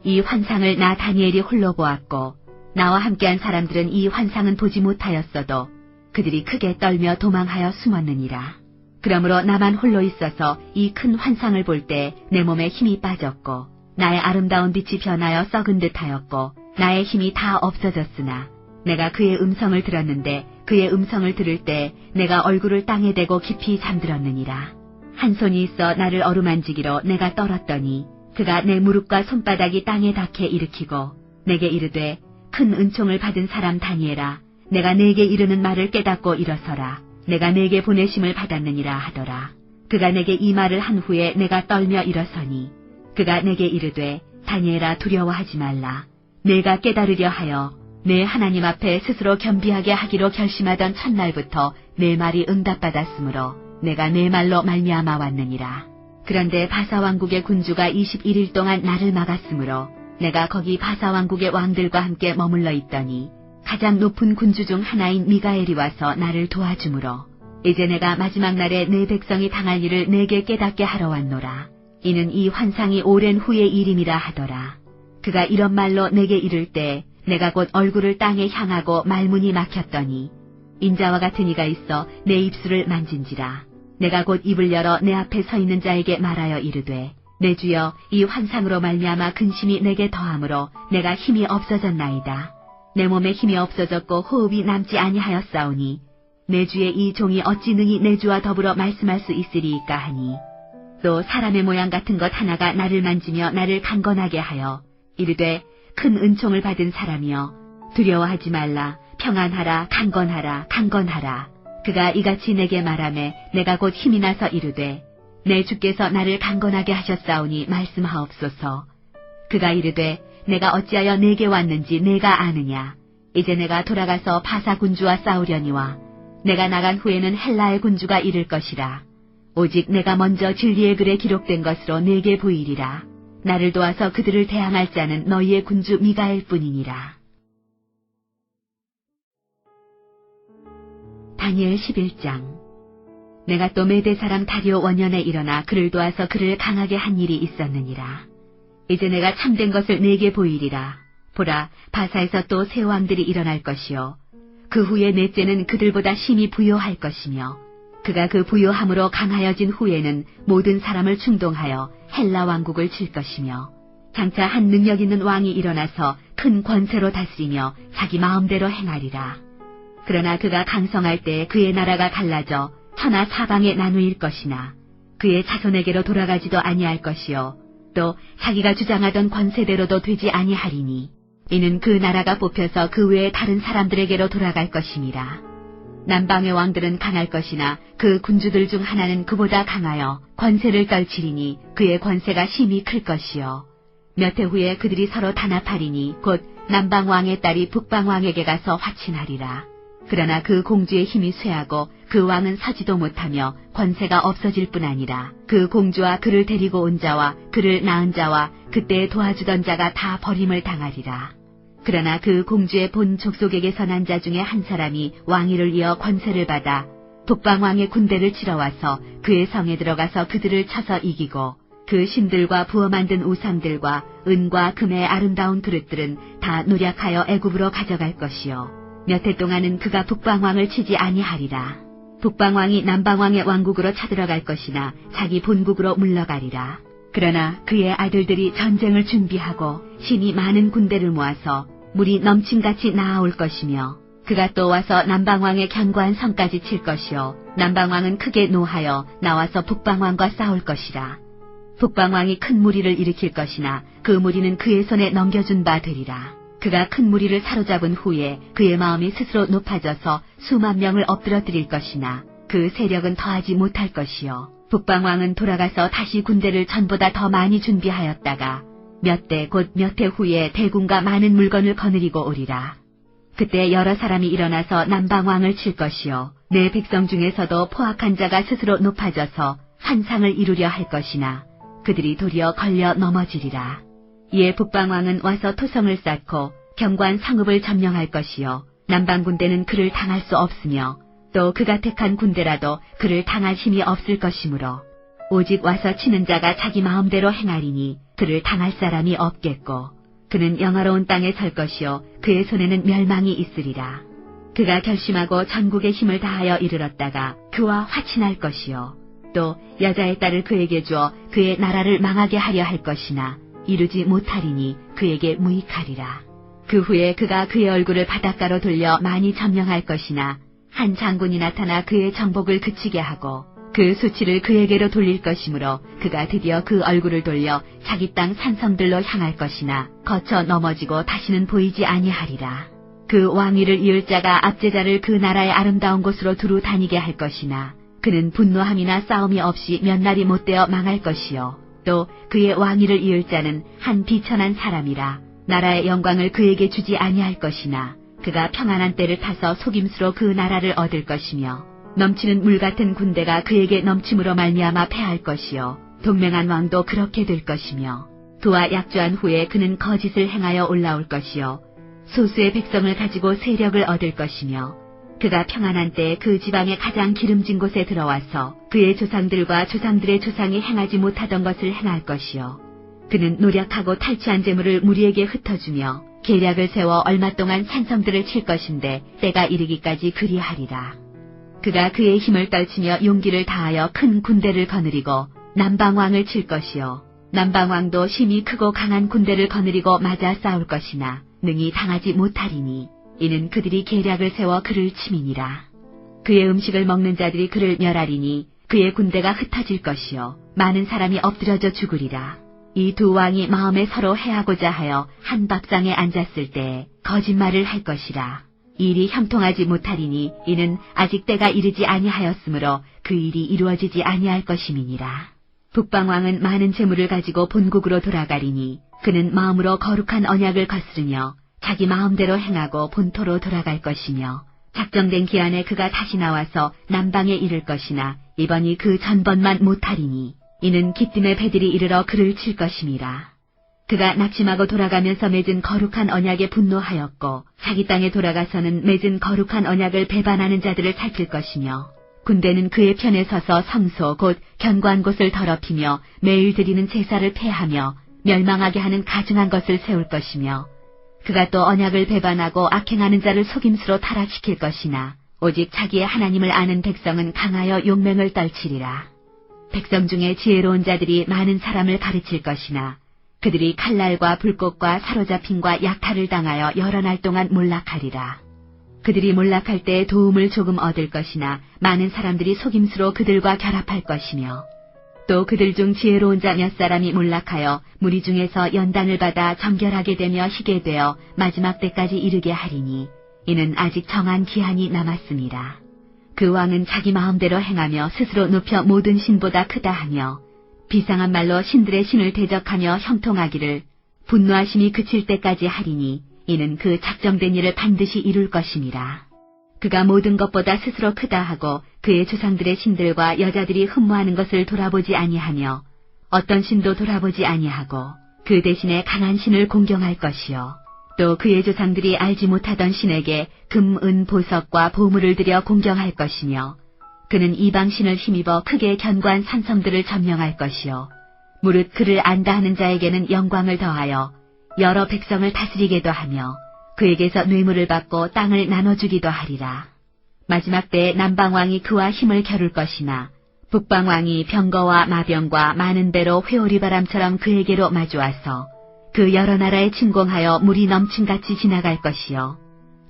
이 환상을 나 다니엘이 홀로 보았고 나와 함께한 사람들은 이 환상은 보지 못하였어도 그들이 크게 떨며 도망하여 숨었느니라. 그러므로 나만 홀로 있어서 이 큰 환상을 볼 때 내 몸에 힘이 빠졌고 나의 아름다운 빛이 변하여 썩은 듯하였고 나의 힘이 다 없어졌으나 내가 그의 음성을 들었는데 그의 음성을 들을 때 내가 얼굴을 땅에 대고 깊이 잠들었느니라. 한 손이 있어 나를 어루만지기로 내가 떨었더니 그가 내 무릎과 손바닥이 땅에 닿게 일으키고 내게 이르되 큰 은총을 받은 사람 다니엘아, 내가 내게 이르는 말을 깨닫고 일어서라. 내가 내게 보내심을 받았느니라 하더라. 그가 내게 이 말을 한 후에 내가 떨며 일어서니 그가 내게 이르되 다니엘아 두려워하지 말라. 내가 깨달으려 하여 내 하나님 앞에 스스로 겸비하게 하기로 결심하던 첫날부터 내 말이 응답받았으므로 내가 내 말로 말미암아 왔느니라. 그런데 바사왕국의 군주가 21일 동안 나를 막았으므로 내가 거기 바사왕국의 왕들과 함께 머물러 있더니 가장 높은 군주 중 하나인 미가엘이 와서 나를 도와주므로 이제 내가 마지막 날에 내 백성이 당할 일을 내게 깨닫게 하러 왔노라. 이는 이 환상이 오랜 후의 일임이라 하더라. 그가 이런 말로 내게 이를 때 내가 곧 얼굴을 땅에 향하고 말문이 막혔더니 인자와 같은 이가 있어 내 입술을 만진지라. 내가 곧 입을 열어 내 앞에 서 있는 자에게 말하여 이르되 내 주여 이 환상으로 말미암아 근심이 내게 더하므로 내가 힘이 없어졌나이다. 내 몸에 힘이 없어졌고 호흡이 남지 아니하였사오니 내 주의 이 종이 어찌 능히 내 주와 더불어 말씀할 수 있으리이까 하니 또 사람의 모양 같은 것 하나가 나를 만지며 나를 강건하게 하여 이르되 큰 은총을 받은 사람이여 두려워하지 말라. 평안하라. 강건하라. 강건하라. 그가 이같이 내게 말하매 내가 곧 힘이 나서 이르되 내 주께서 나를 강건하게 하셨사오니 말씀하옵소서. 그가 이르되 내가 어찌하여 내게 왔는지 내가 아느냐. 이제 내가 돌아가서 바사 군주와 싸우려니와 내가 나간 후에는 헬라의 군주가 이를 것이라. 오직 내가 먼저 진리의 글에 기록된 것으로 내게 보이리라. 나를 도와서 그들을 대항할 자는 너희의 군주 미가엘 뿐이니라. 다니엘 11장. 내가 또 메대 사람 다리오 원년에 일어나 그를 도와서 그를 강하게 한 일이 있었느니라. 이제 내가 참된 것을 네게 보이리라. 보라, 바사에서 또 새 왕들이 일어날 것이요. 그 후에 넷째는 그들보다 심히 부요할 것이며, 그가 그 부요함으로 강하여진 후에는 모든 사람을 충동하여 헬라 왕국을 칠 것이며, 장차 한 능력 있는 왕이 일어나서 큰 권세로 다스리며 자기 마음대로 행하리라. 그러나 그가 강성할 때 그의 나라가 갈라져 천하 사방에 나누일 것이나 그의 자손에게로 돌아가지도 아니할 것이요. 또 자기가 주장하던 권세대로도 되지 아니하리니 이는 그 나라가 뽑혀서 그 외에 다른 사람들에게로 돌아갈 것임이라. 남방의 왕들은 강할 것이나 그 군주들 중 하나는 그보다 강하여 권세를 떨치리니 그의 권세가 심히 클 것이요. 몇 해 후에 그들이 서로 단합하리니 곧 남방왕의 딸이 북방왕에게 가서 화친하리라. 그러나 그 공주의 힘이 쇠하고 그 왕은 서지도 못하며 권세가 없어질 뿐 아니라 그 공주와 그를 데리고 온 자와 그를 낳은 자와 그때 도와주던 자가 다 버림을 당하리라. 그러나 그 공주의 본 족속에게서 난 자 중에 한 사람이 왕위를 이어 권세를 받아 북방왕의 군대를 치러 와서 그의 성에 들어가서 그들을 쳐서 이기고 그 신들과 부어 만든 우상들과 은과 금의 아름다운 그릇들은 다 노략하여 애굽으로 가져갈 것이요. 몇 해 동안은 그가 북방왕을 치지 아니하리라. 북방왕이 남방왕의 왕국으로 쳐들어갈 것이나 자기 본국으로 물러가리라. 그러나 그의 아들들이 전쟁을 준비하고 신이 많은 군대를 모아서 물이 넘침같이 나아올 것이며 그가 또 와서 남방왕의 견고한 성까지 칠 것이요. 남방왕은 크게 노하여 나와서 북방왕과 싸울 것이라. 북방왕이 큰 무리를 일으킬 것이나 그 무리는 그의 손에 넘겨준 바 되리라. 그가 큰 무리를 사로잡은 후에 그의 마음이 스스로 높아져서 수만 명을 엎드러뜨릴 것이나 그 세력은 더하지 못할 것이요. 북방왕은 돌아가서 다시 군대를 전보다 더 많이 준비하였다가 몇 대 곧 몇 해 후에 대군과 많은 물건을 거느리고 오리라. 그때 여러 사람이 일어나서 남방왕을 칠 것이요. 내 백성 중에서도 포악한 자가 스스로 높아져서 환상을 이루려 할 것이나 그들이 도리어 걸려 넘어지리라. 이에 북방왕은 와서 토성을 쌓고 견고한 성읍을 점령할 것이요. 남방 군대는 그를 당할 수 없으며 또 그가 택한 군대라도 그를 당할 힘이 없을 것이므로 오직 와서 치는 자가 자기 마음대로 행하리니 그를 당할 사람이 없겠고 그는 영화로운 땅에 설 것이요. 그의 손에는 멸망이 있으리라. 그가 결심하고 전국의 힘을 다하여 이르렀다가 그와 화친할 것이요. 또 여자의 딸을 그에게 주어 그의 나라를 망하게 하려 할 것이나 이루지 못하리니 그에게 무익하리라. 그 후에 그가 그의 얼굴을 바닷가로 돌려 많이 점령할 것이나 한 장군이 나타나 그의 정복을 그치게 하고 그 수치를 그에게로 돌릴 것이므로 그가 드디어 그 얼굴을 돌려 자기 땅 산성들로 향할 것이나 거쳐 넘어지고 다시는 보이지 아니하리라. 그 왕위를 이을 자가 압제자를 그 나라의 아름다운 곳으로 두루 다니게 할 것이나 그는 분노함이나 싸움이 없이 몇 날이 못되어 망할 것이요. 또 그의 왕위를 이을 자는 한 비천한 사람이라 나라의 영광을 그에게 주지 아니할 것이나 그가 평안한 때를 타서 속임수로 그 나라를 얻을 것이며 넘치는 물 같은 군대가 그에게 넘침으로 말미암아 패할 것이요. 동맹한 왕도 그렇게 될 것이며 그와 약조한 후에 그는 거짓을 행하여 올라올 것이요. 소수의 백성을 가지고 세력을 얻을 것이며 그가 평안한 때 그 지방의 가장 기름진 곳에 들어와서 그의 조상들과 조상들의 조상이 행하지 못하던 것을 행할 것이요. 그는 노력하고 탈취한 재물을 무리에게 흩어주며 계략을 세워 얼마 동안 산성들을 칠 것인데 때가 이르기까지 그리하리라. 그가 그의 힘을 떨치며 용기를 다하여 큰 군대를 거느리고 남방왕을 칠 것이요. 남방왕도 힘이 크고 강한 군대를 거느리고 맞아 싸울 것이나 능히 당하지 못하리니 이는 그들이 계략을 세워 그를 침이니라. 그의 음식을 먹는 자들이 그를 멸하리니 그의 군대가 흩어질 것이요. 많은 사람이 엎드려져 죽으리라. 이 두 왕이 마음에 서로 해하고자 하여 한 밥상에 앉았을 때 거짓말을 할 것이라. 이 일이 형통하지 못하리니 이는 아직 때가 이르지 아니하였으므로 그 일이 이루어지지 아니할 것임이니라. 북방왕은 많은 재물을 가지고 본국으로 돌아가리니 그는 마음으로 거룩한 언약을 거스르며 자기 마음대로 행하고 본토로 돌아갈 것이며 작정된 기한에 그가 다시 나와서 남방에 이를 것이나 이번이 그 전번만 못하리니 이는 기띔의 배들이 이르러 그를 칠 것임이라. 그가 낙심하고 돌아가면서 맺은 거룩한 언약에 분노하였고 자기 땅에 돌아가서는 맺은 거룩한 언약을 배반하는 자들을 살필 것이며 군대는 그의 편에 서서 성소 곧 견고한 곳을 더럽히며 매일 드리는 제사를 폐하며 멸망하게 하는 가증한 것을 세울 것이며 그가 또 언약을 배반하고 악행하는 자를 속임수로 타락시킬 것이나 오직 자기의 하나님을 아는 백성은 강하여 용맹을 떨치리라. 백성 중에 지혜로운 자들이 많은 사람을 가르칠 것이나 그들이 칼날과 불꽃과 사로잡힘과 약탈을 당하여 여러 날 동안 몰락하리라. 그들이 몰락할 때 도움을 조금 얻을 것이나 많은 사람들이 속임수로 그들과 결합할 것이며 또 그들 중 지혜로운 자 몇 사람이 몰락하여 무리 중에서 연단을 받아 정결하게 되며 희게 되어 마지막 때까지 이르게 하리니 이는 아직 정한 기한이 남았습니다. 그 왕은 자기 마음대로 행하며 스스로 높여 모든 신보다 크다 하며 비상한 말로 신들의 신을 대적하며 형통하기를 분노하심이 그칠 때까지 하리니 이는 그 작정된 일을 반드시 이룰 것임이라. 그가 모든 것보다 스스로 크다 하고 그의 조상들의 신들과 여자들이 흠모하는 것을 돌아보지 아니하며 어떤 신도 돌아보지 아니하고 그 대신에 강한 신을 공경할 것이요. 또 그의 조상들이 알지 못하던 신에게 금, 은, 보석과 보물을 들여 공경할 것이며 그는 이방신을 힘입어 크게 견고한 산성들을 점령할 것이요. 무릇 그를 안다 하는 자에게는 영광을 더하여 여러 백성을 다스리게도 하며 그에게서 뇌물을 받고 땅을 나눠주기도 하리라. 마지막 때에 남방왕이 그와 힘을 겨룰 것이나 북방왕이 병거와 마병과 많은 배로 회오리바람처럼 그에게로 마주와서 그 여러 나라에 침공하여 물이 넘침같이 지나갈 것이요.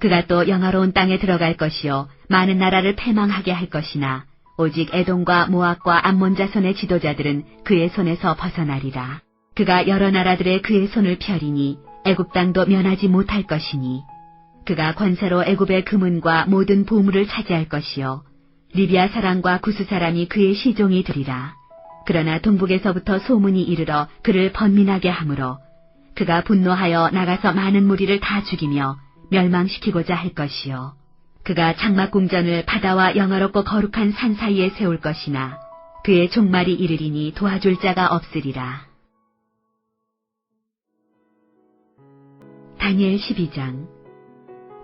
그가 또 영화로운 땅에 들어갈 것이요. 많은 나라를 패망하게 할 것이나 오직 에돔과 모압과 암몬 자손의 지도자들은 그의 손에서 벗어나리라. 그가 여러 나라들의 그의 손을 펴리니 애굽 땅도 면하지 못할 것이니 그가 권세로 애굽의 금은과 모든 보물을 차지할 것이요. 리비아 사람과 구스 사람이 그의 시종이 되리라. 그러나 동북에서부터 소문이 이르러 그를 번민하게 하므로 그가 분노하여 나가서 많은 무리를 다 죽이며 멸망시키고자 할 것이요. 그가 장막궁전을 바다와 영화롭고 거룩한 산 사이에 세울 것이나 그의 종말이 이르리니 도와줄 자가 없으리라. 다니엘 12장.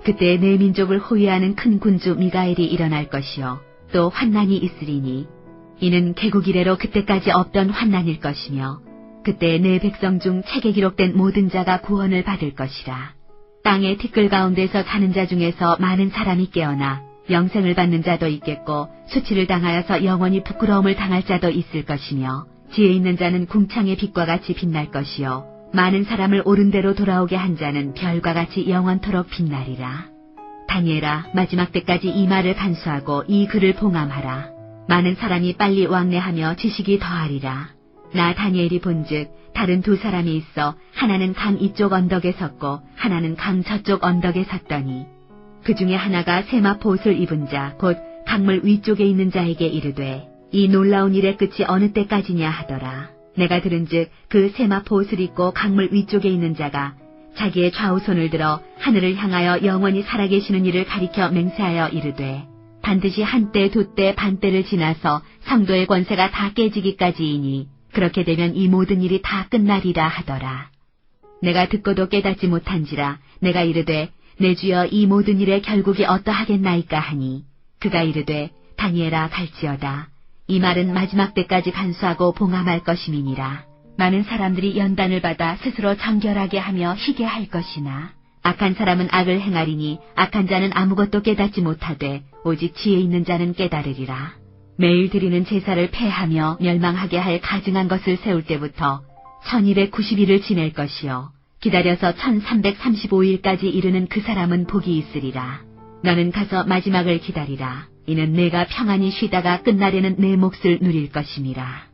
그때 내 민족을 호위하는 큰 군주 미가엘이 일어날 것이요. 또 환난이 있으리니 이는 개국 이래로 그때까지 없던 환난일 것이며 그때 내 백성 중 책에 기록된 모든 자가 구원을 받을 것이라. 땅의 티끌 가운데서 사는 자 중에서 많은 사람이 깨어나 영생을 받는 자도 있겠고 수치를 당하여서 영원히 부끄러움을 당할 자도 있을 것이며 지혜 있는 자는 궁창의 빛과 같이 빛날 것이요. 많은 사람을 옳은 대로 돌아오게 한 자는 별과 같이 영원토록 빛나리라. 다니엘아, 마지막 때까지 이 말을 간수하고 이 글을 봉함하라. 많은 사람이 빨리 왕래하며 지식이 더하리라. 나 다니엘이 본즉 다른 두 사람이 있어 하나는 강 이쪽 언덕에 섰고 하나는 강 저쪽 언덕에 섰더니 그 중에 하나가 세마포 옷을 입은 자 곧 강물 위쪽에 있는 자에게 이르되 이 놀라운 일의 끝이 어느 때까지냐 하더라. 내가 들은즉 그 세마포 옷을 입고 강물 위쪽에 있는 자가 자기의 좌우손을 들어 하늘을 향하여 영원히 살아계시는 이를 가리켜 맹세하여 이르되 반드시 한때 두때 반때를 지나서 성도의 권세가 다 깨지기까지이니 그렇게 되면 이 모든 일이 다 끝나리라 하더라. 내가 듣고도 깨닫지 못한지라 내가 이르되 내 주여 이 모든 일의 결국이 어떠하겠나이까 하니 그가 이르되 다니엘아 갈지어다. 이 말은 마지막 때까지 간수하고 봉함할 것임이니라. 많은 사람들이 연단을 받아 스스로 정결하게 하며 희게 할 것이나 악한 사람은 악을 행하리니 악한 자는 아무것도 깨닫지 못하되 오직 지혜 있는 자는 깨달으리라. 매일 드리는 제사를 폐하며 멸망하게 할 가증한 것을 세울 때부터 1290일을 지낼 것이요. 기다려서 1335일까지 이르는 그 사람은 복이 있으리라. 너는 가서 마지막을 기다리라. 이는 내가 평안히 쉬다가 끝날에는 내 몫을 누릴 것임이라.